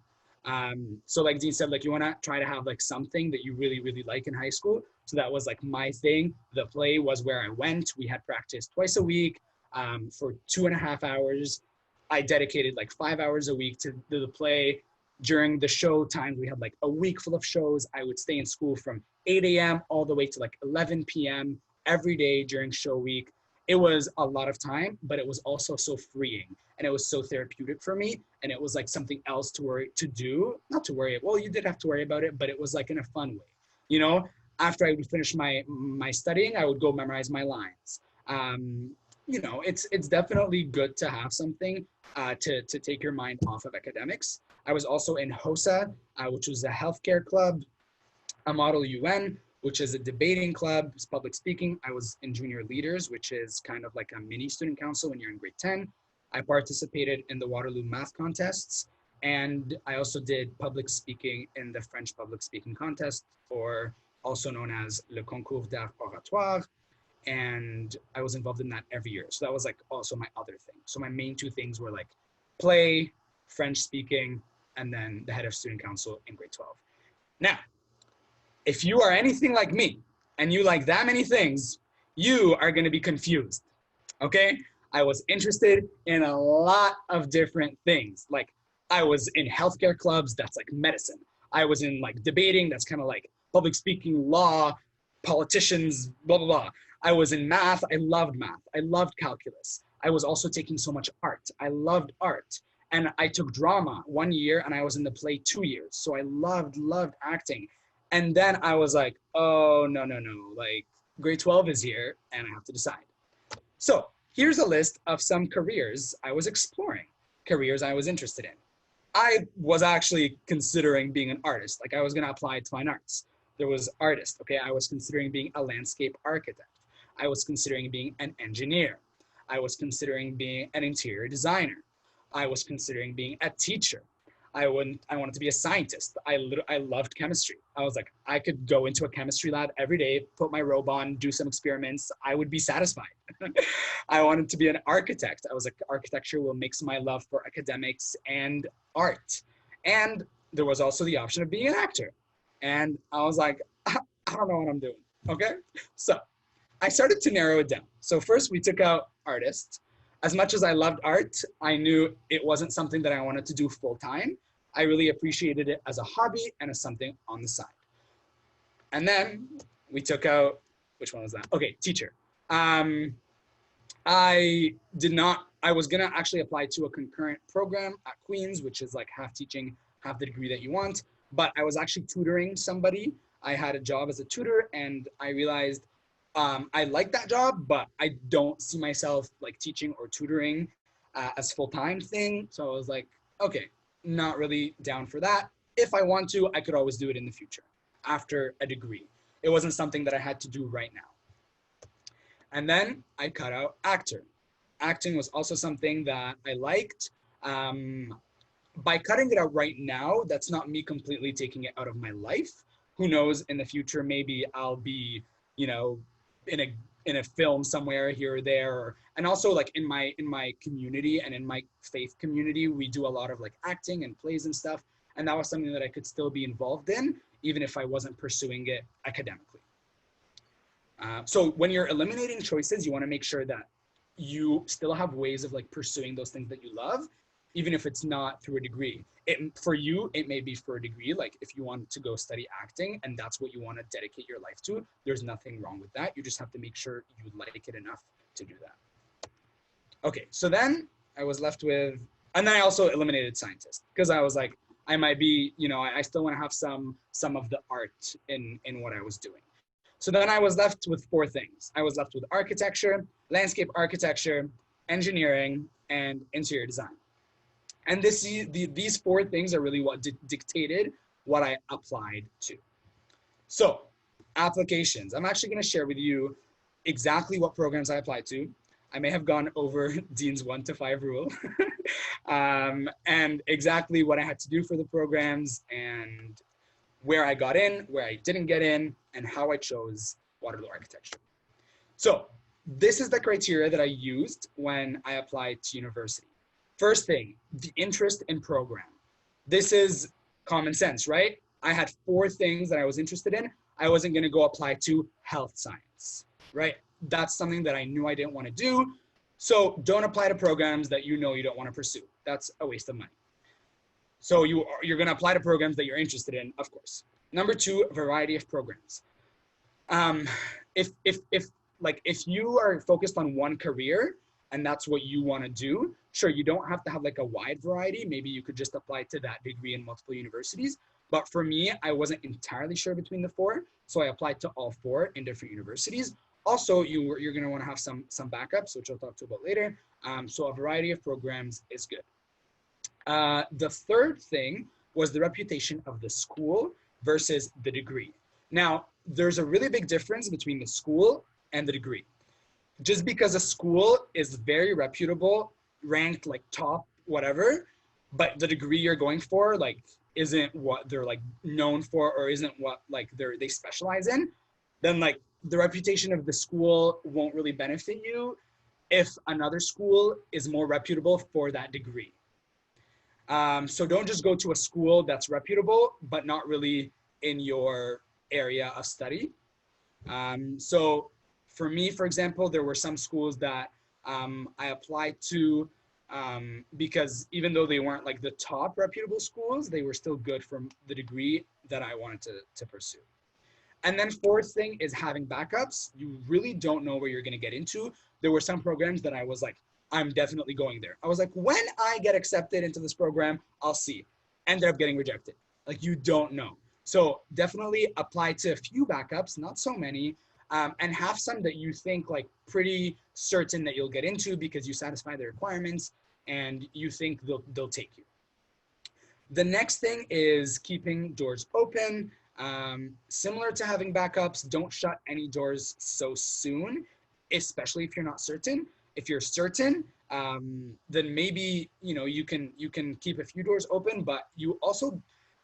So like Dean said, like you want to try to have like something that you really, really like in high school. So that was like my thing. The play was where I went. We had practice twice a week for 2.5 hours. I dedicated like 5 hours a week to the play. During the show times, we had like a week full of shows. I would stay in school from 8 a.m. all the way to like 11 p.m. every day during show week. It was a lot of time, but it was also so freeing and it was so therapeutic for me. And it was like something else not to worry. Well, you did have to worry about it, but it was like in a fun way. You know, after I would finish my studying, I would go memorize my lines. You know, it's definitely good to have something to take your mind off of academics. I was also in HOSA, which was a healthcare club, a Model UN, which is a debating club, it's public speaking. I was in junior leaders, which is kind of like a mini student council when you're in grade 10. I participated in the Waterloo math contests, and I also did public speaking in the French public speaking contest, or also known as Le Concours d'Art Oratoire. And I was involved in that every year. So that was like also my other thing. So my main 2 things were like play, French speaking, and then the head of student council in grade 12. Now, if you are anything like me and you like that many things, you are going to be confused. Okay? I was interested in a lot of different things. Like I was in healthcare clubs, that's like medicine. I was in like debating, that's kind of like public speaking, law, politicians, blah, blah, blah. I was in math. I loved math. I loved calculus. I was also taking so much art. I loved art. And I took drama 1 year and I was in the play 2 years. So I loved acting. And then I was like, oh, no. Like grade 12 is here and I have to decide. So here's a list of some careers I was exploring, careers I was interested in. I was actually considering being an artist. Like I was going to apply to fine arts. There was artist. Okay. I was considering being a landscape architect. I was considering being an engineer. I was considering being an interior designer. I was considering being a teacher. I wanted to be a scientist. I loved chemistry. I was like, I could go into a chemistry lab every day, put my robe on, do some experiments. I would be satisfied. I wanted to be an architect. I was like, architecture will mix my love for academics and art. And there was also the option of being an actor. And I was like, I don't know what I'm doing. Okay. So I started to narrow it down. So first we took out artists. As much as I loved art, I knew it wasn't something that I wanted to do full time. I really appreciated it as a hobby and as something on the side. And then we took out, which one was that? Okay, teacher. I was gonna actually apply to a concurrent program at Queen's, which is like half teaching, half the degree that you want. But I was actually tutoring somebody. I had a job as a tutor and I realized I like that job, but I don't see myself like teaching or tutoring as full-time thing. So I was like, okay, not really down for that. If I want to, I could always do it in the future after a degree. It wasn't something that I had to do right now. And then I cut out actor. Acting was also something that I liked. By cutting it out right now, that's not me completely taking it out of my life. Who knows, in the future, maybe I'll be, you know, in a film somewhere here or there. And also like in my community and in my faith community, we do a lot of like acting and plays and stuff. And that was something that I could still be involved in, even if I wasn't pursuing it academically. So when you're eliminating choices, you want to make sure that you still have ways of like pursuing those things that you love, even if it's not through a degree. For you, it may be for a degree. Like if you want to go study acting and that's what you want to dedicate your life to, there's nothing wrong with that. You just have to make sure you like it enough to do that. Okay, so then I was left with, and then I also eliminated scientist because I was like, I might be, you know, I still want to have some of the art in what I was doing. So then I was left with 4 things. I was left with architecture, landscape architecture, engineering, and interior design. And these 4 things are really what dictated what I applied to. So applications. I'm actually going to share with you exactly what programs I applied to. I may have gone over Dean's 1 to 5 rule and exactly what I had to do for the programs and where I got in, where I didn't get in, and how I chose Waterloo Architecture. So this is the criteria that I used when I applied to university. First thing, the interest in program. This is common sense, right? I had 4 things that I was interested in. I wasn't going to go apply to health science, right? That's something that I knew I didn't want to do. So don't apply to programs that you know you don't want to pursue. That's a waste of money. So you're going to apply to programs that you're interested in, of course. Number 2, variety of programs. If you are focused on one career and that's what you want to do, sure, you don't have to have like a wide variety. Maybe you could just apply to that degree in multiple universities. But for me, I wasn't entirely sure between the 4, so I applied to all 4 in different universities. Also, you're going to want to have some backups, which I'll talk to about later. So a variety of programs is good. The third thing was the reputation of the school versus the degree. Now, there's a really big difference between the school and the degree. Just because a school is very reputable, ranked like top, whatever, but the degree you're going for like isn't what they're like known for or isn't what like they specialize in, then like the reputation of the school won't really benefit you if another school is more reputable for that degree. So don't just go to a school that's reputable, but not really in your area of study. So for me, for example, there were some schools that I applied to because even though they weren't like the top reputable schools, they were still good from the degree that I wanted to pursue. And then 4th thing is having backups. You really don't know where you're going to get into. There were some programs that I was like, I'm definitely going there. I was like, when I get accepted into this program, I'll see. Ended up getting rejected. Like you don't know. So definitely apply to a few backups, not so many, and have some that you think like pretty certain that you'll get into because you satisfy the requirements and you think they'll take you. The next thing is keeping doors open. Similar to having backups, don't shut any doors so soon, especially if you're not certain. If you're certain, then maybe you can keep a few doors open, but you also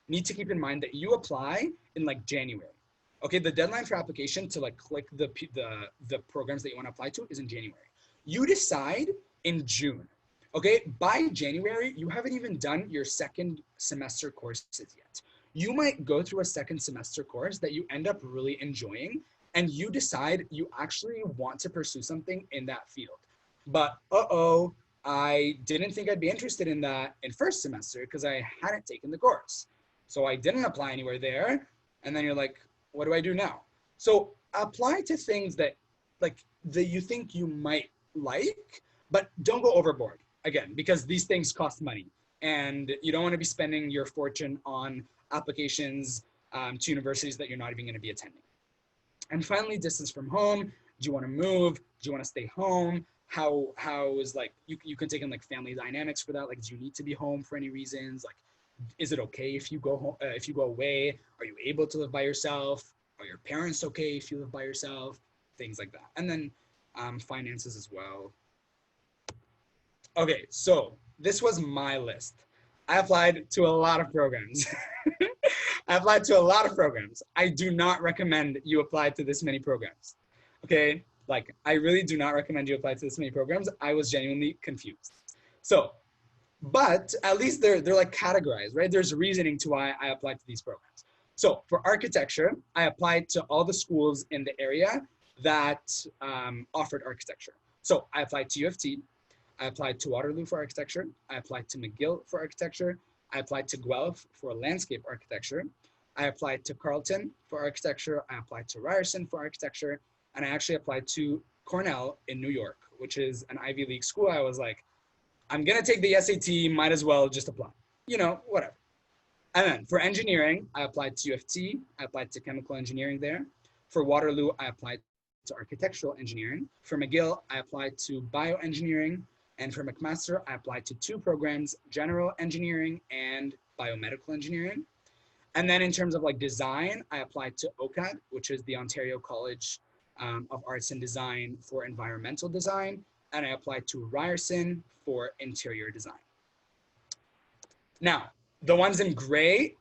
need to keep in mind that you apply in like January. Okay, the deadline for application to like click the programs that you want to apply to is in January. You decide in June. Okay, by January, you haven't even done your 2nd semester courses yet. You might go through a 2nd semester course that you end up really enjoying, and you decide you actually want to pursue something in that field. But I didn't think I'd be interested in that in 1st semester because I hadn't taken the course. So I didn't apply anywhere there. And then you're like, what do I do now? So apply to things that you think you might like, but don't go overboard again, because these things cost money and you don't want to be spending your fortune on applications to universities that you're not even going to be attending. And finally, distance from home. Do you want to move? Do you want to stay home? How is like, you can take in like family dynamics for that. Like, do you need to be home for any reasons? Like, is it okay if you go home, if you go away? Are you able to live by yourself? Are your parents okay if you live by yourself? Things like that. And then finances as well. Okay, so this was my list. I applied to a lot of programs. I applied to a lot of programs. I do not recommend you apply to this many programs. Okay, like I really do not recommend you apply to this many programs. I was genuinely confused. So, but at least they're like categorized, right? There's reasoning to why I applied to these programs. So for architecture, I applied to all the schools in the area that offered architecture. So I applied to U of T, I applied to Waterloo for architecture, I applied to McGill for architecture, I applied to Guelph for landscape architecture, I applied to Carleton for architecture, I applied to Ryerson for architecture, and I actually applied to Cornell in New York, which is an Ivy League school. I was like, I'm gonna take the SAT, might as well just apply, you know, whatever. And then for engineering, I applied to U of T, I applied to chemical engineering there. For Waterloo, I applied to architectural engineering. For McGill, I applied to bioengineering. And for McMaster, I applied to 2 programs, general engineering and biomedical engineering. And then in terms of like design, I applied to OCAD, which is the Ontario College of Arts and Design for environmental design. And I applied to Ryerson for interior design. Now, the ones in gray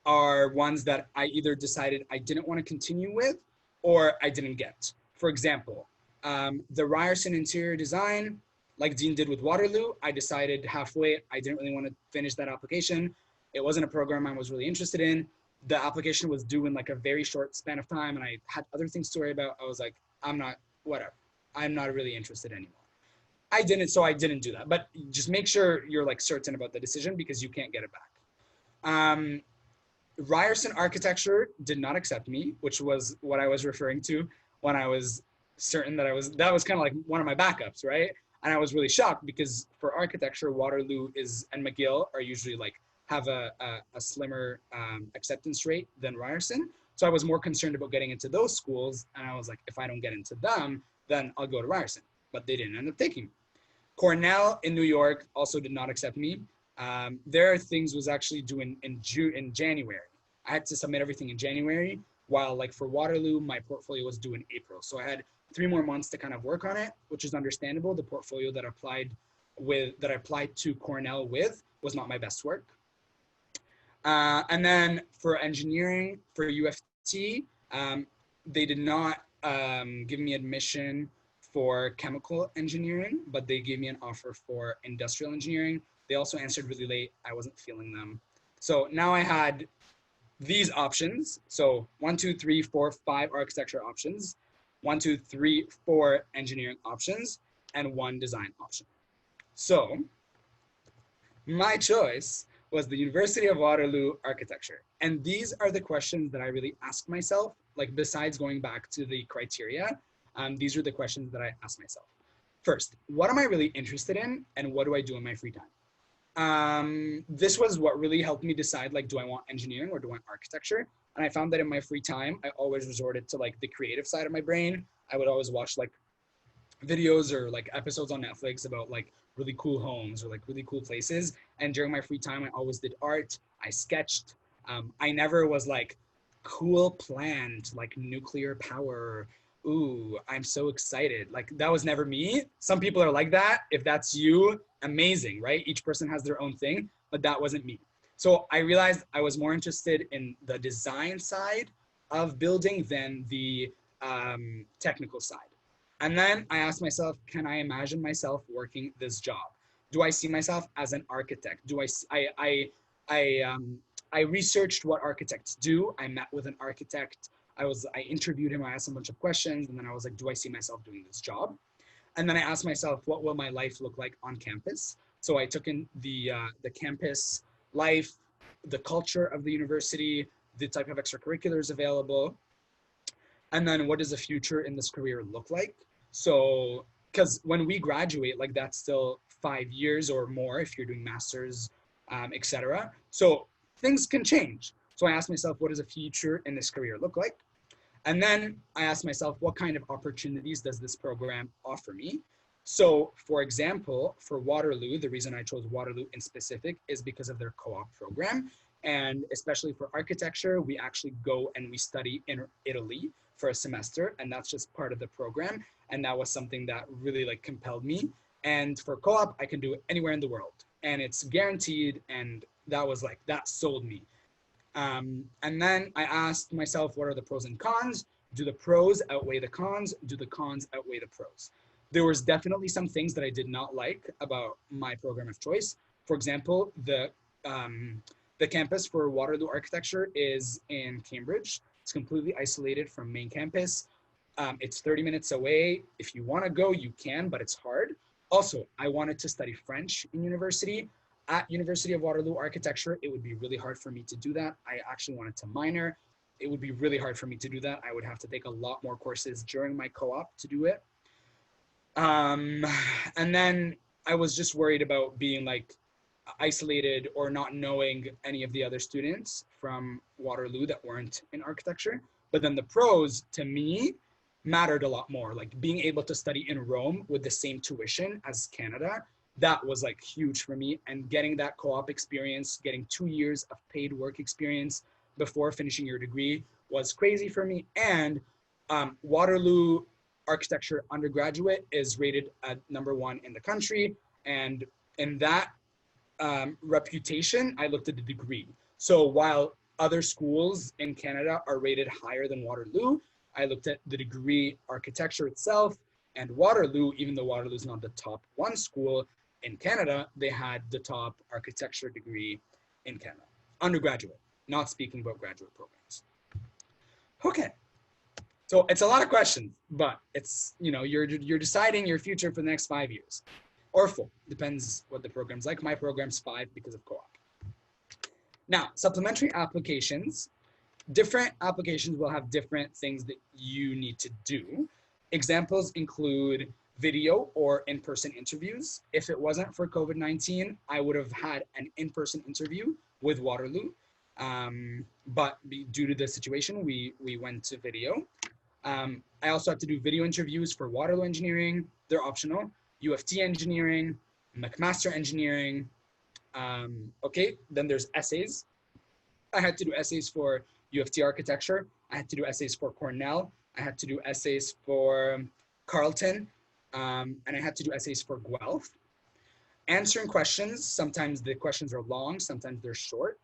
are ones that I either decided I didn't want to continue with or I didn't get. For example, the Ryerson interior design, like Dean did with Waterloo, I decided halfway I didn't really want to finish that application. It wasn't a program I was really interested in. The application was due in like a very short span of time and I had other things to worry about. I was like, whatever. I'm not really interested anymore. I didn't do that. But just make sure you're like certain about the decision because you can't get it back. Ryerson Architecture did not accept me, which was what I was referring to when I was certain that that was kind of like one of my backups, right? And I was really shocked because for architecture, Waterloo and McGill are usually like have a slimmer acceptance rate than Ryerson. So I was more concerned about getting into those schools. And I was like, if I don't get into them, then I'll go to Ryerson. But they didn't end up taking me. Cornell in New York also did not accept me. Their things was actually due in January. I had to submit everything in January, while like for Waterloo, my portfolio was due in April. So I had 3 more months to kind of work on it, which is understandable. The portfolio that I applied to Cornell with was not my best work. And then for engineering, for UFT, they did not give me admission for chemical engineering, but they gave me an offer for industrial engineering. They also answered really late. I wasn't feeling them. So now I had these options. So 1, 2, 3, 4, 5 architecture options, 1, 2, 3, 4 engineering options, and 1 design option. So my choice was the University of Waterloo Architecture. And these are the questions that I really asked myself, like besides going back to the criteria, these are the questions that I asked myself. First, what am I really interested in and what do I do in my free time? This was what really helped me decide, like, do I want engineering or do I want architecture? And I found that in my free time, I always resorted to like the creative side of my brain. I would always watch like videos or like episodes on Netflix about like really cool homes or like really cool places. And during my free time, I always did art. I sketched. I never was like cool plant, like nuclear power. Ooh, I'm so excited. Like that was never me. Some people are like that. If that's you, amazing, right? Each person has their own thing, but that wasn't me. So I realized I was more interested in the design side of building than the technical side. And then I asked myself, can I imagine myself working this job? Do I see myself as an architect? I researched what architects do. I met with an architect. I interviewed him. I asked him a bunch of questions, and then I was like, do I see myself doing this job? And then I asked myself, what will my life look like on campus? So I took in the campus life, the culture of the university, the type of extracurriculars available, and then what does the future in this career look like? So, because when we graduate, like that's still 5 years or more if you're doing masters, etc. So things can change. So I asked myself, what does a future in this career look like? And then I asked myself, what kind of opportunities does this program offer me? So for example, for Waterloo, the reason I chose Waterloo in specific is because of their co-op program. And especially for architecture, we actually go and we study in Italy for a semester, and that's just part of the program. And that was something that really like compelled me. And for co-op, I can do it anywhere in the world and it's guaranteed. And that was like, that sold me. And then I asked myself, what are the pros and cons? Do the pros outweigh the cons? Do the cons outweigh the pros? There was definitely some things that I did not like about my program of choice. For example, the campus for Waterloo Architecture is in Cambridge. It's completely isolated from main campus. It's 30 minutes away. If you want to go, you can, but it's hard. Also, I wanted to study French in university. At University of Waterloo Architecture, it would be really hard for me to do that. I actually wanted to minor. It would be really hard for me to do that. I would have to take a lot more courses during my co-op to do it. And then I was just worried about being like isolated or not knowing any of the other students from Waterloo that weren't in architecture. But then the pros, to me, mattered a lot more. Like being able to study in Rome with the same tuition as Canada, that was like huge for me. And getting that co-op experience, getting 2 years of paid work experience before finishing your degree was crazy for me. And Waterloo architecture undergraduate is rated at #1 in the country. And in that reputation, I looked at the degree. So while other schools in Canada are rated higher than Waterloo, I looked at the degree architecture itself, and Waterloo, even though Waterloo is not the top 1 school in Canada, they had the top architecture degree in Canada, undergraduate, not speaking about graduate programs. Okay, so it's a lot of questions, but it's, you know, you're deciding your future for the next 5 years, or 4, depends what the program's like. My program's 5 because of co-op. Now, supplementary applications. Different applications will have different things that you need to do. Examples include video or in-person interviews. If it wasn't for COVID-19, I would have had an in-person interview with Waterloo. But due to the situation, we went to video. I also have to do video interviews for Waterloo Engineering. They're optional. U of T Engineering, McMaster Engineering. Okay, then there's essays. I had to do essays for U of T Architecture. I had to do essays for Cornell. I had to do essays for Carleton. And I had to do essays for Guelph. Answering questions, sometimes the questions are long, sometimes they're short.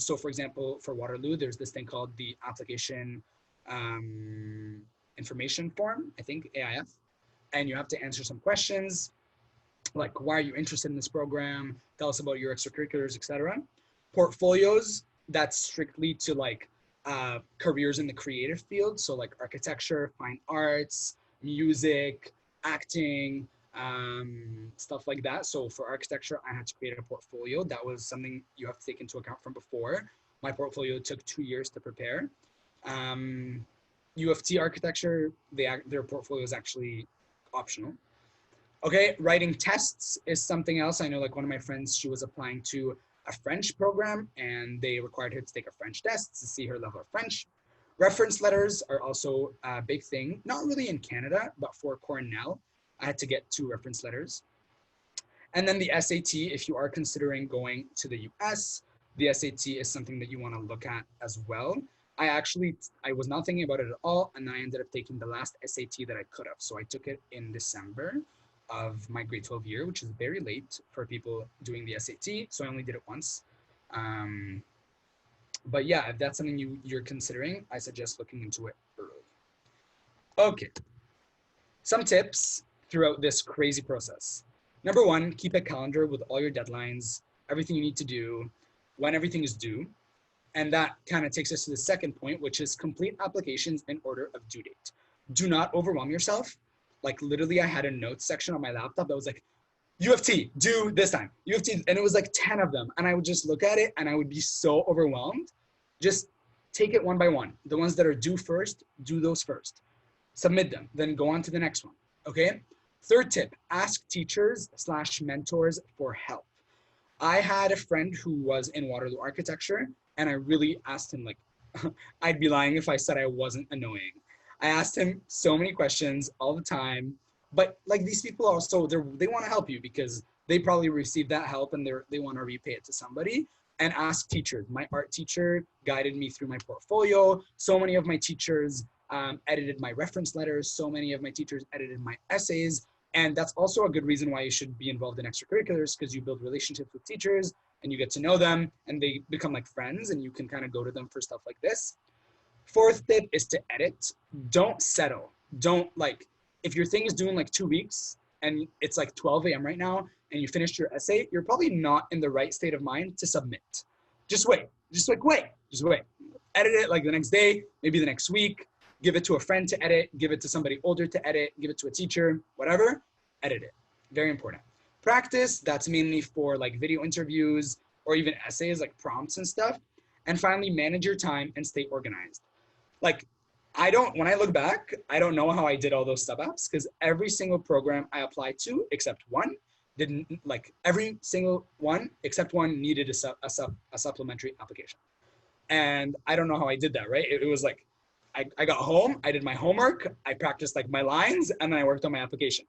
So for example, for Waterloo, there's this thing called the application information form, I think AIF. And you have to answer some questions, like why are you interested in this program? Tell us about your extracurriculars, etc. Portfolios, that's strictly to like careers in the creative field. So like architecture, fine arts, music, acting, stuff like that. So for architecture, I had to create a portfolio. That was something you have to take into account from before. My portfolio took 2 years to prepare. U of T Architecture, their portfolio is actually optional. Okay, writing tests is something else. I know like one of my friends, she was applying to a French program and they required her to take a French test to see her level of French. Reference letters are also a big thing, not really in Canada, but for Cornell, I had to get 2 reference letters. And then the SAT, if you are considering going to the US, the SAT is something that you want to look at as well. I was not thinking about it at all, and I ended up taking the last SAT that I could have. So I took it in December of my grade 12 year, which is very late for people doing the SAT. So I only did it once. But yeah, if that's something you're considering, I suggest looking into it early. Okay, some tips throughout this crazy process. Number 1, keep a calendar with all your deadlines, everything you need to do, when everything is due. And that kind of takes us to the second point, which is complete applications in order of due date. Do not overwhelm yourself. Like literally I had a notes section on my laptop that was like, U of T, due this time, U of T, and it was like 10 of them. And I would just look at it and I would be so overwhelmed. Just take it one by one. The ones that are due first, do those first. Submit them, then go on to the next one, okay? Third tip, ask teachers/mentors for help. I had a friend who was in Waterloo Architecture, and I really asked him, like, I'd be lying if I said I wasn't annoying. I asked him so many questions all the time, but like these people also, they want to help you because they probably received that help and they want to repay it to somebody. And ask teachers. My art teacher guided me through my portfolio. So many of my teachers edited my reference letters. So many of my teachers edited my essays. And that's also a good reason why you should be involved in extracurriculars, because you build relationships with teachers and you get to know them and they become like friends and you can kind of go to them for stuff like this. Fourth tip is to edit. Don't settle. Don't like, if your thing is doing like 2 weeks and it's like 12 a.m. right now and you finished your essay, you're probably not in the right state of mind to submit. Just wait. Just wait. Edit it like the next day, maybe the next week. Give it to a friend to edit, give it to somebody older to edit, give it to a teacher, whatever, edit it. Very important. Practice, that's mainly for like video interviews or even essays like prompts and stuff. And finally, manage your time and stay organized. Like, when I look back, I don't know how I did all those sub-apps because every single program I applied to, except one, didn't, like every single one, except one needed a supplementary application. And I don't know how I did that, right? It was like, I got home, I did my homework, I practiced like my lines, and then I worked on my application,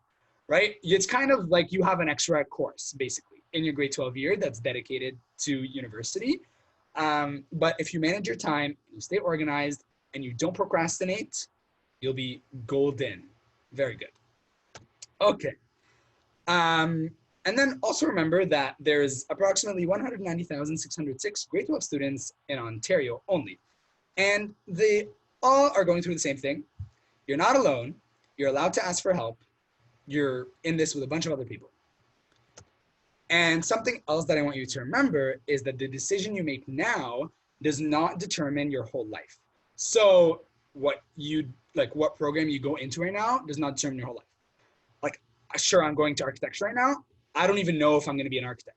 right? It's kind of like you have an extra course basically in your grade 12 year that's dedicated to university. But if you manage your time, you stay organized, and you don't procrastinate, you'll be golden. Very good. Okay. And then also remember that there's approximately 190,606 grade 12 students in Ontario only. And they all are going through the same thing. You're not alone. You're allowed to ask for help. You're in this with a bunch of other people. And something else that I want you to remember is that the decision you make now does not determine your whole life. So what program you go into right now does not determine your whole life. Like, sure, I'm going to architecture right now. I don't even know if I'm going to be an architect.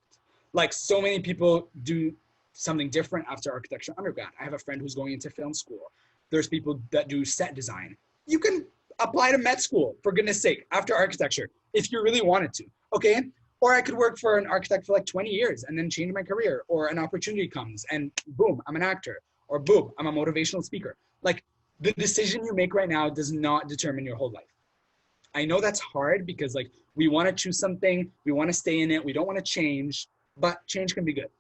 Like, so many people do something different after architecture undergrad. I have a friend who's going into film school. There's people that do set design. You can apply to med school, for goodness sake, after architecture, if you really wanted to, okay? Or I could work for an architect for like 20 years and then change my career, or an opportunity comes and boom, I'm an actor, or boom, I'm a motivational speaker. Like, the decision you make right now does not determine your whole life. I know that's hard because like we want to choose something, we want to stay in it, we don't want to change, but change can be good.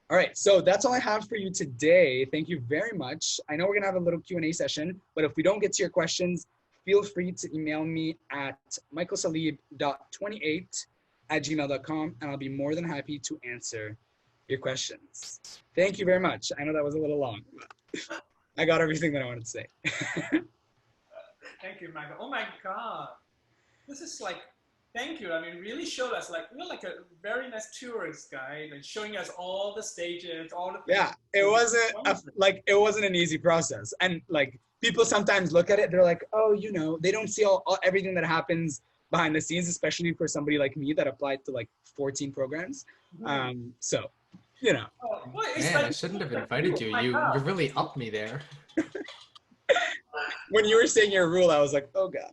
All right, so that's all I have for you today. Thank you very much. I know we're gonna have a little Q&A session, but if we don't get to your questions, feel free to email me at michaelsalib.28@gmail.com, and I'll be more than happy to answer your questions. Thank you very much. I know that was a little long, but I got everything that I wanted to say. Thank you, Michael. Oh my God. This is like, thank you. I mean, really showed us like, you're like a very nice tourist guide, like showing us all the stages, all the things. Yeah, it wasn't an easy process. And like people sometimes look at it, they're like, oh, you know, they don't see all everything that happens behind the scenes, especially for somebody like me that applied to like 14 programs. So, you know. Oh, well, it's Man, like, I shouldn't have invited you. You really upped me there. When you were saying your rule, I was like, oh God.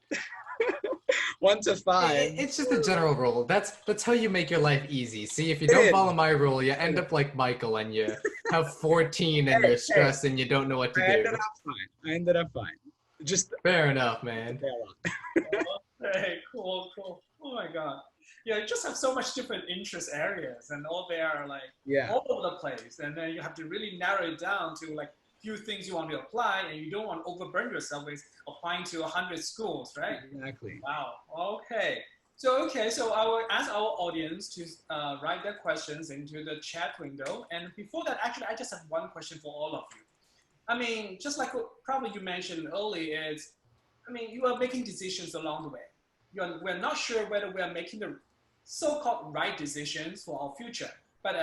1 to 5. It's just a general rule. That's how you make your life easy. See, if you don't follow my rule, you end up like Michael and you have 14 and you're stressed and you don't know what to do. I ended up fine. Just fair enough, man. hey, cool. Oh my God. Yeah, you just have so much different interest areas and all they are like all over the place. And then you have to really narrow it down to like few things you want to apply, and you don't want to overburden yourself with applying to 100 schools, right? Exactly. Wow. Okay. So I will ask our audience to write their questions into the chat window. And before that, actually, I just have one question for all of you. I mean, just like what probably you mentioned earlier is, I mean, you are making decisions along the way. We're not sure whether we are making the so-called right decisions for our future, but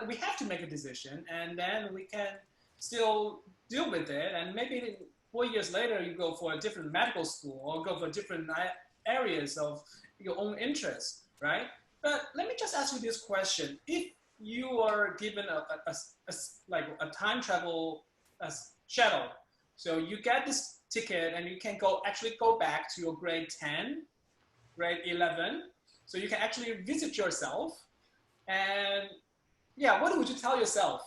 we have to make a decision, and then we can still deal with it, and maybe 4 years later you go for a different medical school or go for different areas of your own interest, right? But let me just ask you this question: if you are given a time travel shuttle, so you get this ticket and you can actually go back to your grade 10, grade 11, so you can actually visit yourself, and what would you tell yourself?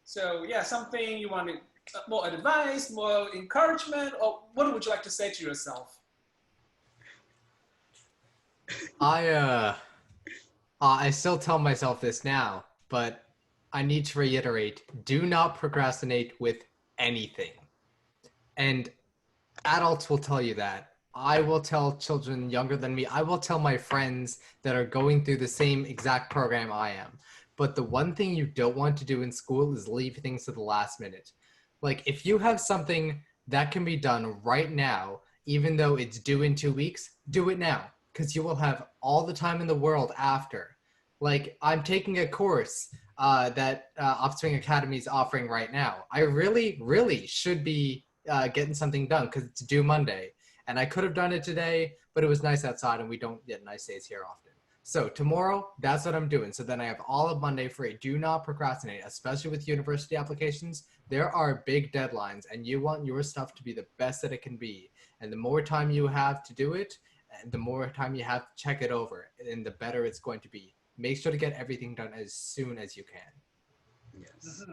So something you want more advice, more encouragement, or what would you like to say to yourself? I still tell myself this now, but I need to reiterate, do not procrastinate with anything. And adults will tell you that. I will tell children younger than me, I will tell my friends that are going through the same exact program I am. But the one thing you don't want to do in school is leave things to the last minute. Like, if you have something that can be done right now, even though it's due in 2 weeks, do it now, because you will have all the time in the world after. Like, I'm taking a course that Upswing Academy is offering right now. I really, really should be getting something done because it's due Monday. And I could have done it today, but it was nice outside and we don't get nice days here often. So tomorrow, that's what I'm doing. So then I have all of Monday free. Do not procrastinate, especially with university applications. There are big deadlines and you want your stuff to be the best that it can be. And the more time you have to do it, and the more time you have to check it over, and the better it's going to be. Make sure to get everything done as soon as you can. Yes.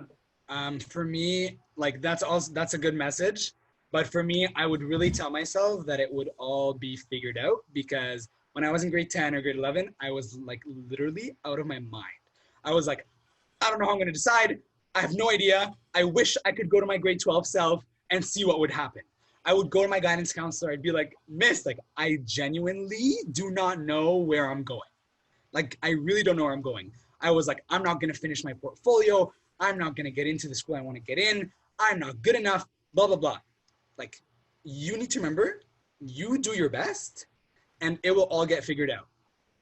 For me, like that's a good message. But for me, I would really tell myself that it would all be figured out, because when I was in grade 10 or grade 11, I was like literally out of my mind. I was like, I don't know how I'm going to decide. I have no idea. I wish I could go to my grade 12 self and see what would happen. I would go to my guidance counselor. I'd be like, Miss, like, I genuinely do not know where I'm going. Like, I really don't know where I'm going. I was like, I'm not going to finish my portfolio. I'm not going to get into the school I want to get in. I'm not good enough, blah, blah, blah. Like, you need to remember, you do your best and it will all get figured out.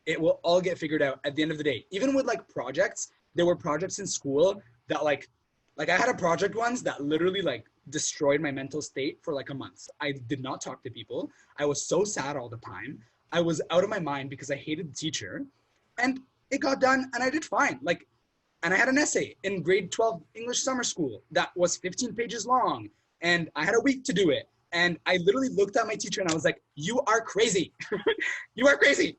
It will all get figured out at the end of the day. Even with like projects, there were projects in school that like I had a project once that literally like destroyed my mental state for like a month. I did not talk to people. I was so sad all the time. I was out of my mind because I hated the teacher, and it got done and I did fine. Like, and I had an essay in grade 12 English summer school that was 15 pages long, and I had a week to do it. And I literally looked at my teacher and I was like, you are crazy. You are crazy.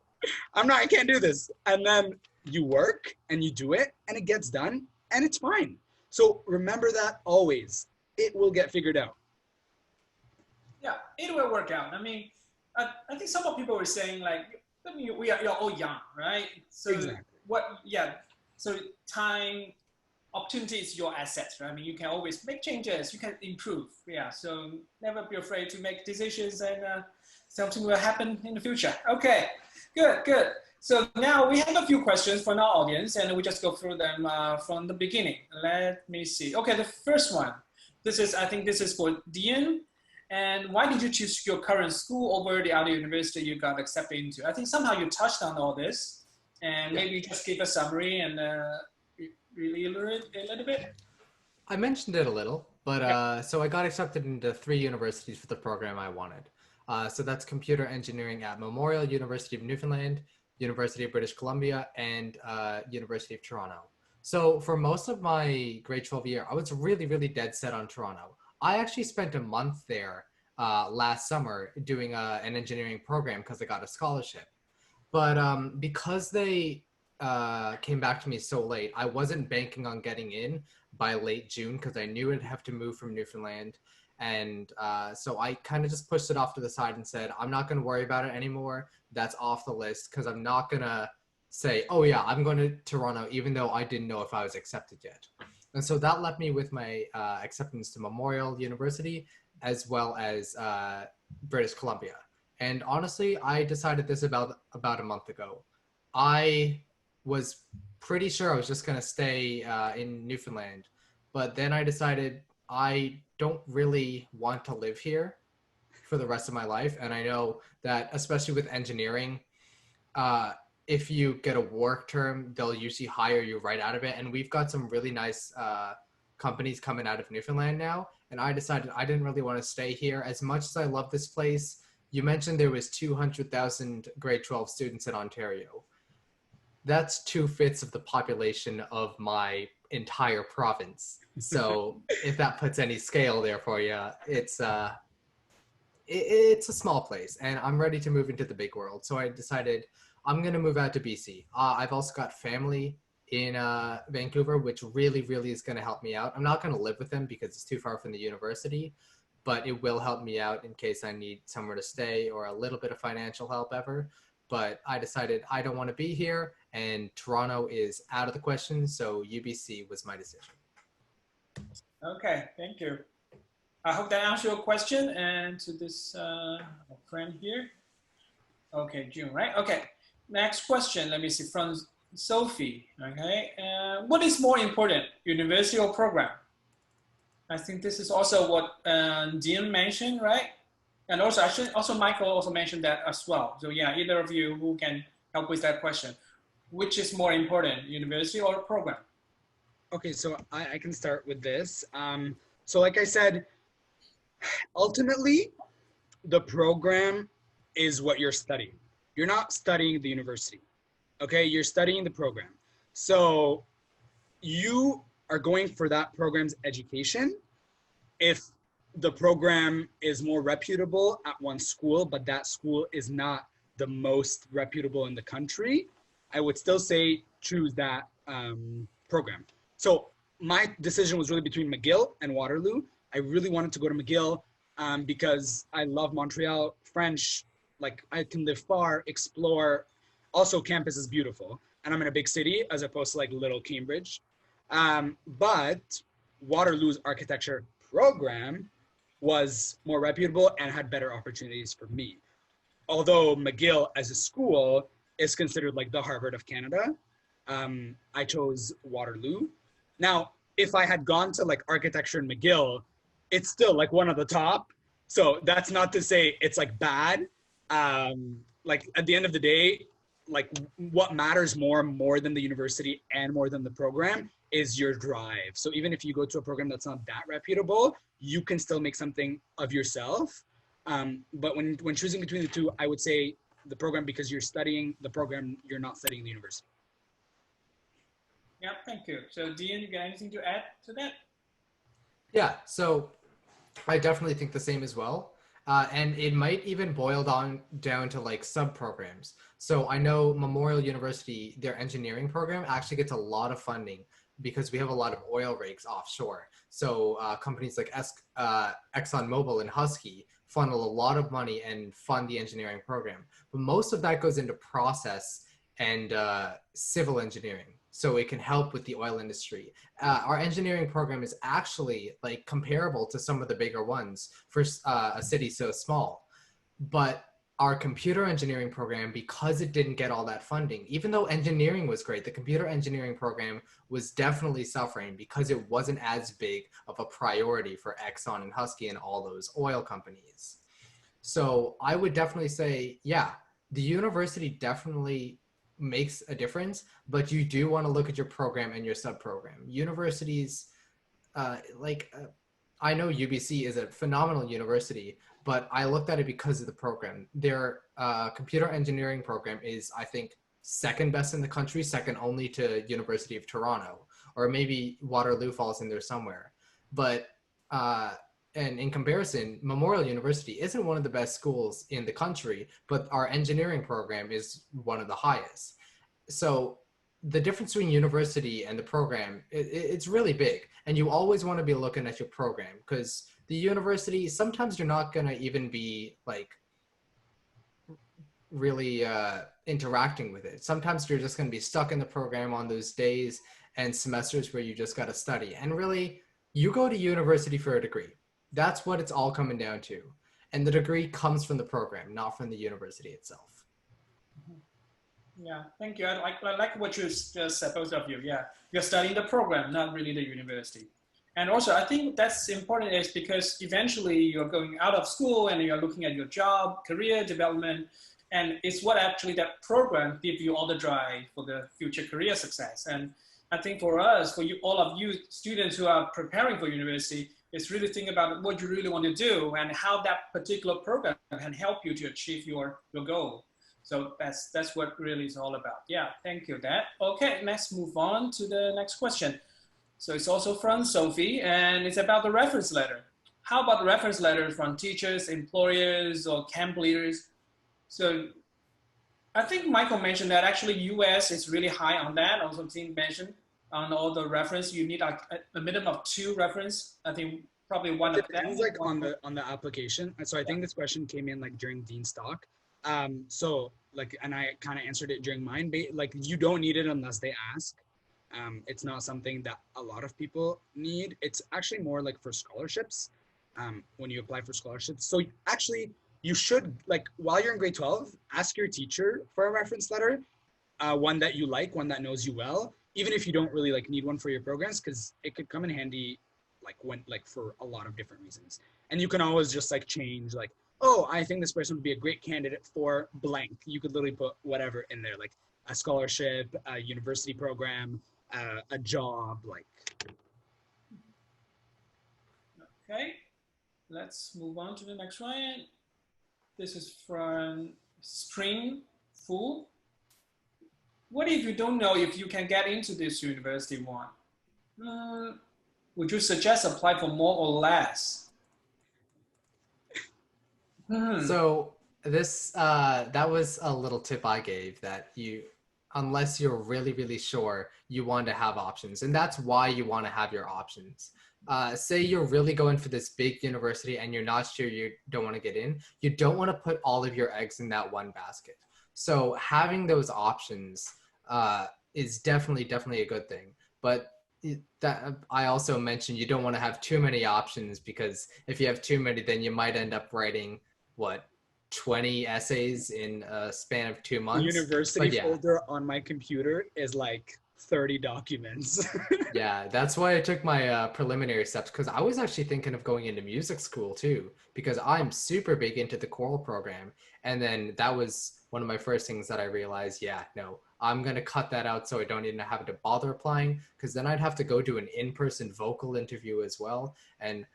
I can't do this. And then you work and you do it and it gets done and it's fine. So remember that always. It will get figured out. Yeah, it will work out. I mean, I think some of people were saying like, I mean, you're all young, right? So Exactly. So time, opportunity is your asset, right? I mean, you can always make changes, you can improve. Yeah, so never be afraid to make decisions, and something will happen in the future. Okay, good. So now we have a few questions from our audience, and we just go through them from the beginning. Let me see. Okay, the first one. I think this is for Dean. And why did you choose your current school over the other university you got accepted into? I think somehow you touched on all this, and maybe just give a summary and reiterate a little bit. I mentioned it a little, but so I got accepted into 3 universities for the program I wanted. So that's computer engineering at Memorial, University of Newfoundland, University of British Columbia, and University of Toronto. So for most of my grade 12 year, I was really, really dead set on Toronto. I actually spent a month there last summer doing an engineering program because I got a scholarship. But because they came back to me so late, I wasn't banking on getting in by late June because I knew I'd have to move from Newfoundland. And so I kind of just pushed it off to the side and said, I'm not going to worry about it anymore. That's off the list because I'm not going to say, oh yeah, I'm going to Toronto, even though I didn't know if I was accepted yet. And so that left me with my acceptance to Memorial University as well as British Columbia. And honestly, I decided this about a month ago. I was pretty sure I was just going to stay in Newfoundland, but then I decided I don't really want to live here for the rest of my life. And I know that, especially with engineering, if you get a work term, they'll usually hire you right out of it. And we've got some really nice companies coming out of Newfoundland now. And I decided I didn't really want to stay here. As much as I love this place, you mentioned there was 200,000 grade 12 students in Ontario. That's 2/5 of the population of my entire province. So if that puts any scale there for you, it's a small place and I'm ready to move into the big world. So I decided I'm going to move out to BC. I've also got family in Vancouver, which really, really is going to help me out. I'm not going to live with them because it's too far from the university, but it will help me out in case I need somewhere to stay or a little bit of financial help ever. But I decided I don't want to be here and Toronto is out of the question. So UBC was my decision. Okay, thank you. I hope that answers your question. And to this friend here. Okay, June, right? Okay, next question. Let me see from Sophie. Okay, what is more important, university or program? I think this is also what Dean mentioned, right? And also, actually, also Michael also mentioned that as well. So yeah, either of you who can help with that question. Which is more important, university or program? Okay, so I can start with this. So like I said, ultimately, the program is what you're studying. You're not studying the university, okay? You're studying the program. So you are going for that program's education. If the program is more reputable at one school, but that school is not the most reputable in the country, I would still say choose that program. So my decision was really between McGill and Waterloo. I really wanted to go to McGill because I love Montreal, French, like I can live far, explore. Also, campus is beautiful, and I'm in a big city as opposed to like little Cambridge. But Waterloo's architecture program was more reputable and had better opportunities for me. Although McGill as a school is considered like the Harvard of Canada, I chose Waterloo. Now, if I had gone to like architecture in McGill, it's still like one of the top. So that's not to say it's like bad. Like at the end of the day, like what matters more than the university and more than the program is your drive. So even if you go to a program that's not that reputable, you can still make something of yourself. But when choosing between the two, I would say the program because you're studying the program, you're not studying the university. Yeah, thank you. So Dean, you got anything to add to that? Yeah, so I definitely think the same as well. And it might even boil down to like sub-programs. So I know Memorial University, their engineering program actually gets a lot of funding because we have a lot of oil rigs offshore. So companies like ExxonMobil and Husky funnel a lot of money and fund the engineering program. But most of that goes into process and civil engineering. So it can help with the oil industry. Our engineering program is actually like comparable to some of the bigger ones for a city so small. But our computer engineering program, because it didn't get all that funding, even though engineering was great, the computer engineering program was definitely suffering because it wasn't as big of a priority for Exxon and Husky and all those oil companies. So I would definitely say, yeah, the university definitely makes a difference, but you do want to look at your program and your sub-program. Universities, I know UBC is a phenomenal university, but I looked at it because of the program. Their computer engineering program is, I think, second best in the country, second only to University of Toronto, or maybe Waterloo falls in there somewhere. But and in comparison, Memorial University isn't one of the best schools in the country, but our engineering program is one of the highest. So the difference between university and the program, it's really big. And you always want to be looking at your program because the university, sometimes you're not going to even be like really interacting with it. Sometimes you're just going to be stuck in the program on those days and semesters where you just got to study. And really, you go to university for a degree. That's what it's all coming down to. And the degree comes from the program, not from the university itself. Yeah, thank you. I like what you just said, both of you. Yeah, you're studying the program, not really the university. And also, I think that's important is because eventually you're going out of school and you're looking at your job, career development, and it's what actually that program gives you all the drive for the future career success. And I think for us, for you, all of you students who are preparing for university, is really think about what you really want to do and how that particular program can help you to achieve your goal. So that's what really is all about. Yeah, thank you, Dad. Okay, let's move on to the next question. So it's also from Sophie, and it's about the reference letter. How about the reference letters from teachers, employers, or camp leaders? So I think Michael mentioned that actually US is really high on that. Also, Tim mentioned on all the reference, you need a minimum of 2 reference. I think probably one of them. Like on the application. So I think this question came in like during Dean's talk. So like, and I kind of answered it during mine. Like you don't need it unless they ask. It's not something that a lot of people need. It's actually more like for scholarships. When you apply for scholarships. So actually, you should, like, while you're in grade 12, ask your teacher for a reference letter, one that you like, one that knows you well, even if you don't really like need one for your programs, because it could come in handy like for a lot of different reasons. And you can always just like change like, oh, I think this person would be a great candidate for blank. You could literally put whatever in there, like a scholarship, a university program, a job, like. Okay, let's move on to the next one. This is from Spring Fool. What if you don't know if you can get into this university one? Would you suggest apply for more or less? So this that was a little tip I gave that unless you're really, really sure you want to have options. And that's why you want to have your options. Say you're really going for this big university and you're not sure you don't want to get in, you don't want to put all of your eggs in that one basket. So having those options is definitely a good thing. But that I also mentioned, you don't want to have too many options, because if you have too many, then you might end up writing 20 essays in a span of 2 months. The university folder on my computer is like 30 documents. Yeah, that's why I took my preliminary steps, because I was actually thinking of going into music school too, because I'm super big into the choral program. And then that was one of my first things that I realized, yeah, no, I'm going to cut that out so I don't even have to bother applying, because then I'd have to go do an in-person vocal interview as well. And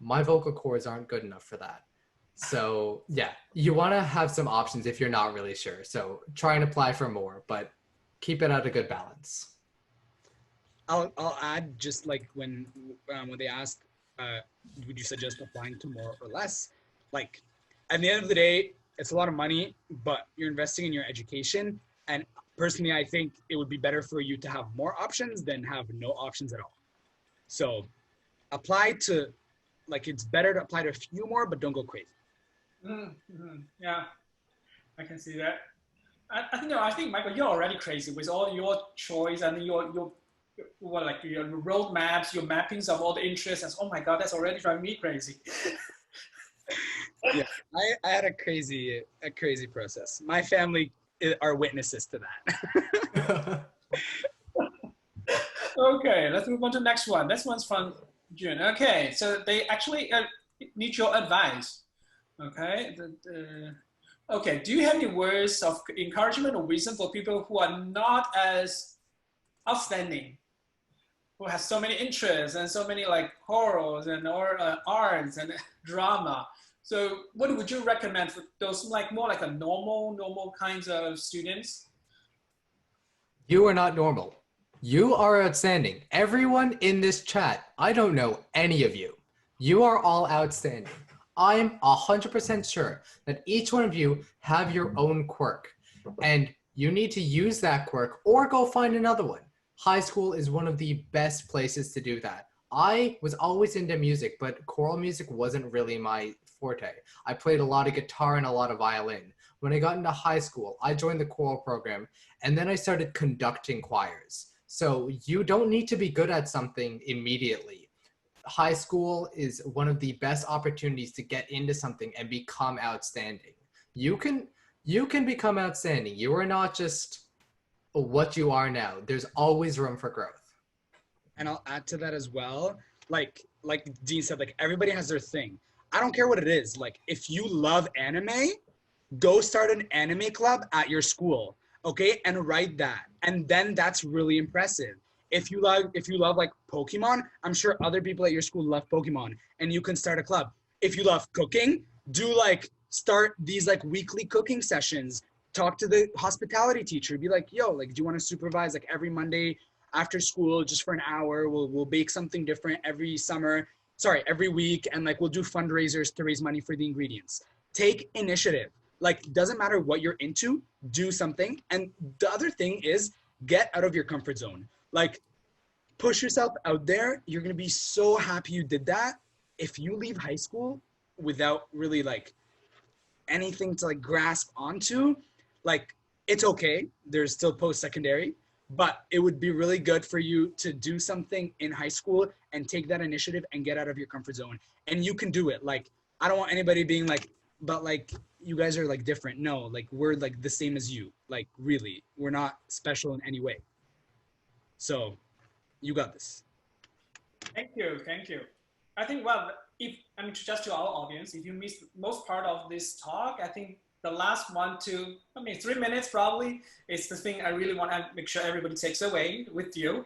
my vocal cords aren't good enough for that. So yeah, you want to have some options if you're not really sure. So try and apply for more, but keep it at a good balance. I'll add, just like when they asked, would you suggest applying to more or less? Like, at the end of the day, it's a lot of money, but you're investing in your education. And personally, I think it would be better for you to have more options than have no options at all. So apply to, like, it's better to apply to a few more, but don't go crazy. Mm-hmm. Yeah, I can see that. I think Michael, you're already crazy with all your choice and your roadmaps, your mappings of all the interests. And oh my God, that's already driving me crazy. Yeah, I had a crazy process. My family are witnesses to that. Okay, let's move on to the next one. This one's from June. Okay, so they actually need your advice. Okay. Okay, do you have any words of encouragement or wisdom for people who are not as outstanding, who has so many interests and so many like chorals and arts and drama? So what would you recommend for those like more like a normal kinds of students? You are not normal. You are outstanding. Everyone in this chat, I don't know any of you. You are all outstanding. I'm 100% sure that each one of you have your own quirk, and you need to use that quirk or go find another one. High school is one of the best places to do that. I was always into music, but choral music wasn't really my forte. I played a lot of guitar and a lot of violin. When I got into high school, I joined the choral program, and then I started conducting choirs. So you don't need to be good at something immediately. High school is one of the best opportunities to get into something and become outstanding. You can become outstanding. You are not just what you are now. There's always room for growth. And I'll add to that as well. Like Dean said, like everybody has their thing. I don't care what it is. Like if you love anime, go start an anime club at your school, okay? And write that. And then that's really impressive. If you love like Pokemon, I'm sure other people at your school love Pokemon, and you can start a club. If you love cooking, start these like weekly cooking sessions. Talk to the hospitality teacher. Be like, yo, like, do you want to supervise like every Monday after school just for an hour? We'll bake something different every week, and like we'll do fundraisers to raise money for the ingredients. Take initiative. Like, doesn't matter what you're into, do something. And the other thing is get out of your comfort zone. Like, push yourself out there. You're going to be so happy you did that. If you leave high school without really like anything to like grasp onto, like, it's okay. There's still post-secondary, but it would be really good for you to do something in high school and take that initiative and get out of your comfort zone. And you can do it. Like, I don't want anybody being like, but like, you guys are like different. No, like, we're like the same as you. Like, really, we're not special in any way. So you got this. Thank you. I think, well, just to our audience, if you missed most part of this talk, I think the last 3 minutes probably is the thing I really want to make sure everybody takes away with you.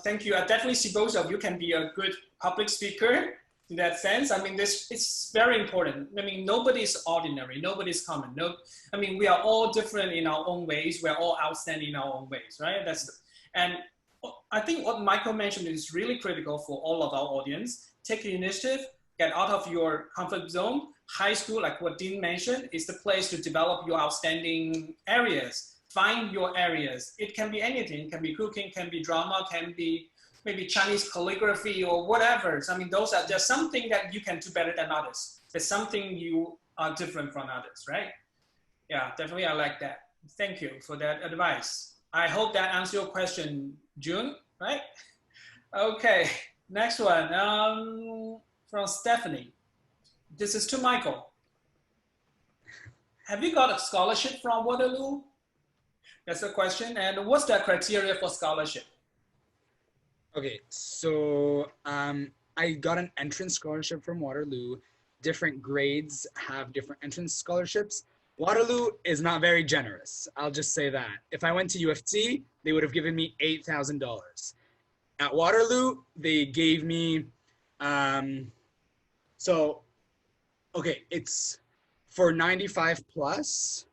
Thank you. I definitely see both of you can be a good public speaker in that sense. I mean, it's very important. I mean, nobody's ordinary, nobody's common. We are all different in our own ways. We're all outstanding in our own ways, right? And I think what Michael mentioned is really critical for all of our audience. Take the initiative, get out of your comfort zone. High school, like what Dean mentioned, is the place to develop your outstanding areas. find your areas. It can be anything. It can be cooking, can be drama, can be maybe Chinese calligraphy or whatever. So, I mean, those are just something that you can do better than others. There's something you are different from others, right? Yeah, definitely I like that. Thank you for that advice. I hope that answers your question, June, right? Okay, next one from Stephanie. This is to Michael. Have you got a scholarship from Waterloo? That's the question. And what's the criteria for scholarship? Okay, so I got an entrance scholarship from Waterloo. Different grades have different entrance scholarships. Waterloo is not very generous. I'll just say that. If I went to U of T, they would have given me $8,000. At Waterloo, they gave me, it's for 95 plus,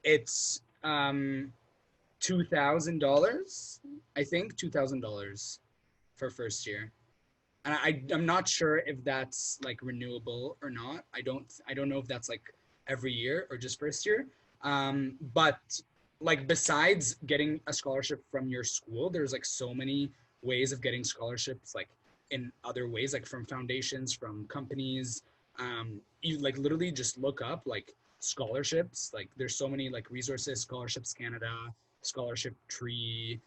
it's $2,000, I think, $2,000 for first year. And I'm not sure if that's like renewable or not. I don't know if that's like every year or just first year. But like besides getting a scholarship from your school, there's like so many ways of getting scholarships, like in other ways, like from foundations, from companies. You like literally just look up like scholarships. Like there's so many like resources, Scholarships Canada, Scholarship Tree,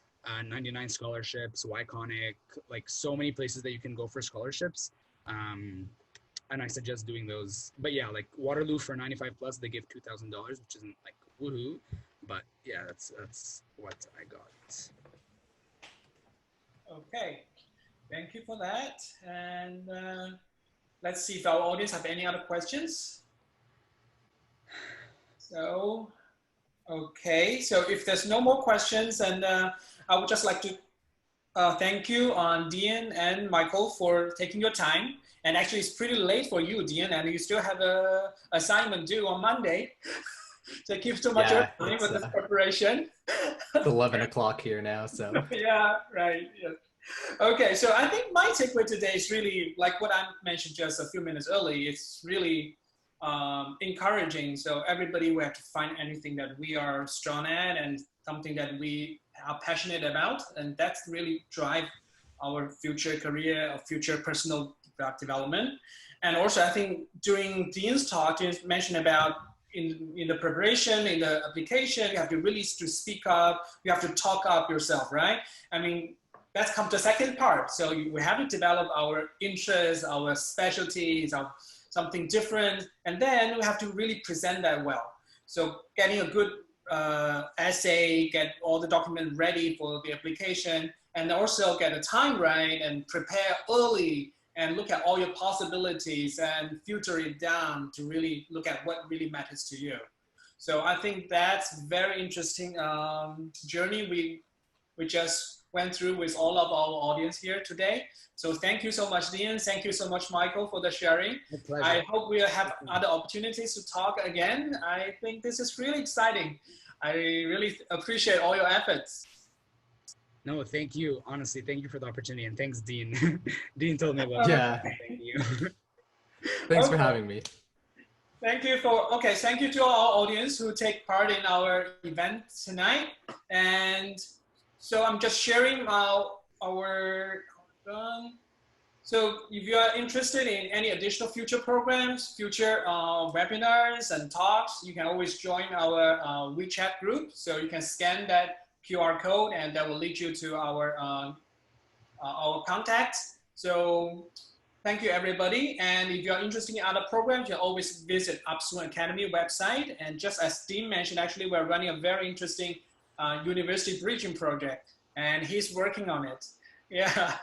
99 scholarships, Wyconic, like so many places that you can go for scholarships. And I suggest doing those. But yeah, like Waterloo for 95 plus, they give $2,000, which isn't like woohoo, but yeah, that's what I got. Okay, thank you for that. And let's see if our audience have any other questions. So, okay, so if there's no more questions, and I would just like to thank you Dean and Michael for taking your time. And actually, it's pretty late for you, Dean, and you still have an assignment due on Monday. So keep so much time with this preparation. It's 11 o'clock here now, so. Yeah, right. Yeah. Okay, so I think my takeaway today is really like what I mentioned just a few minutes early. It's really encouraging. So everybody will have to find anything that we are strong at and something that we are passionate about, and that's really drive our future career or future personal development. And also, I think during Dean's talk, Dean mentioned about in the preparation, in the application, you have to really to speak up, you have to talk up yourself, right? I mean, that's come to the second part. So we have to develop our interests, our specialties, something different, and then we have to really present that well. So getting a good essay, get all the documents ready for the application, and also get the time right and prepare early and look at all your possibilities and filter it down to really look at what really matters to you. So I think that's very interesting journey we just went through with all of our audience here today. So thank you so much, Dean. Thank you so much, Michael, for the sharing. I hope we'll have other opportunities to talk again. I think this is really exciting. I really appreciate all your efforts. No, thank you. Honestly, thank you for the opportunity, and thanks, Dean. Dean told me about Yeah. it. Thank you. Thanks for having me. Thank you thank you to our audience who take part in our event tonight. And so I'm just sharing so if you are interested in any additional future programs, future webinars and talks, you can always join our WeChat group. So you can scan that QR code and that will lead you to our contacts. So thank you, everybody. And if you're interested in other programs, you always visit Upswing Academy website. And just as Dean mentioned, actually, we're running a very interesting university bridging project, and he's working on it. Yeah,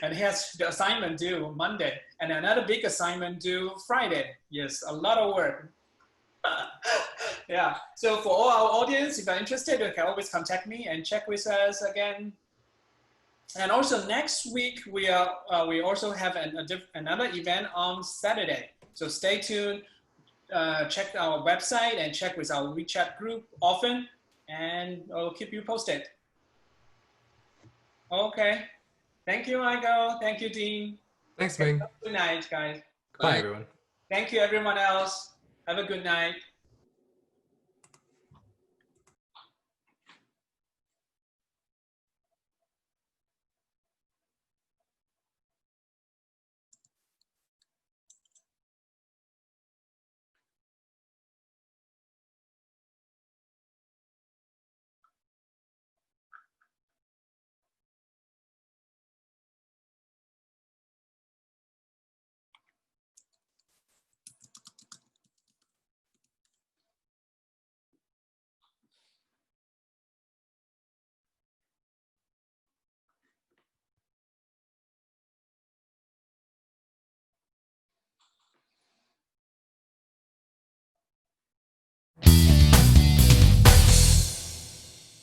and he has the assignment due Monday, and another big assignment due Friday. Yes, a lot of work. Yeah, so for all our audience, if you're interested, you can always contact me and check with us again. And also next week, we also have another event on Saturday. So stay tuned, check our website and check with our WeChat group often, and I'll keep you posted. Okay. Thank you, Michael. Thank you, Dean. Thanks, Ming. Good night, guys. Bye, everyone. Thank you, everyone else. Have a good night.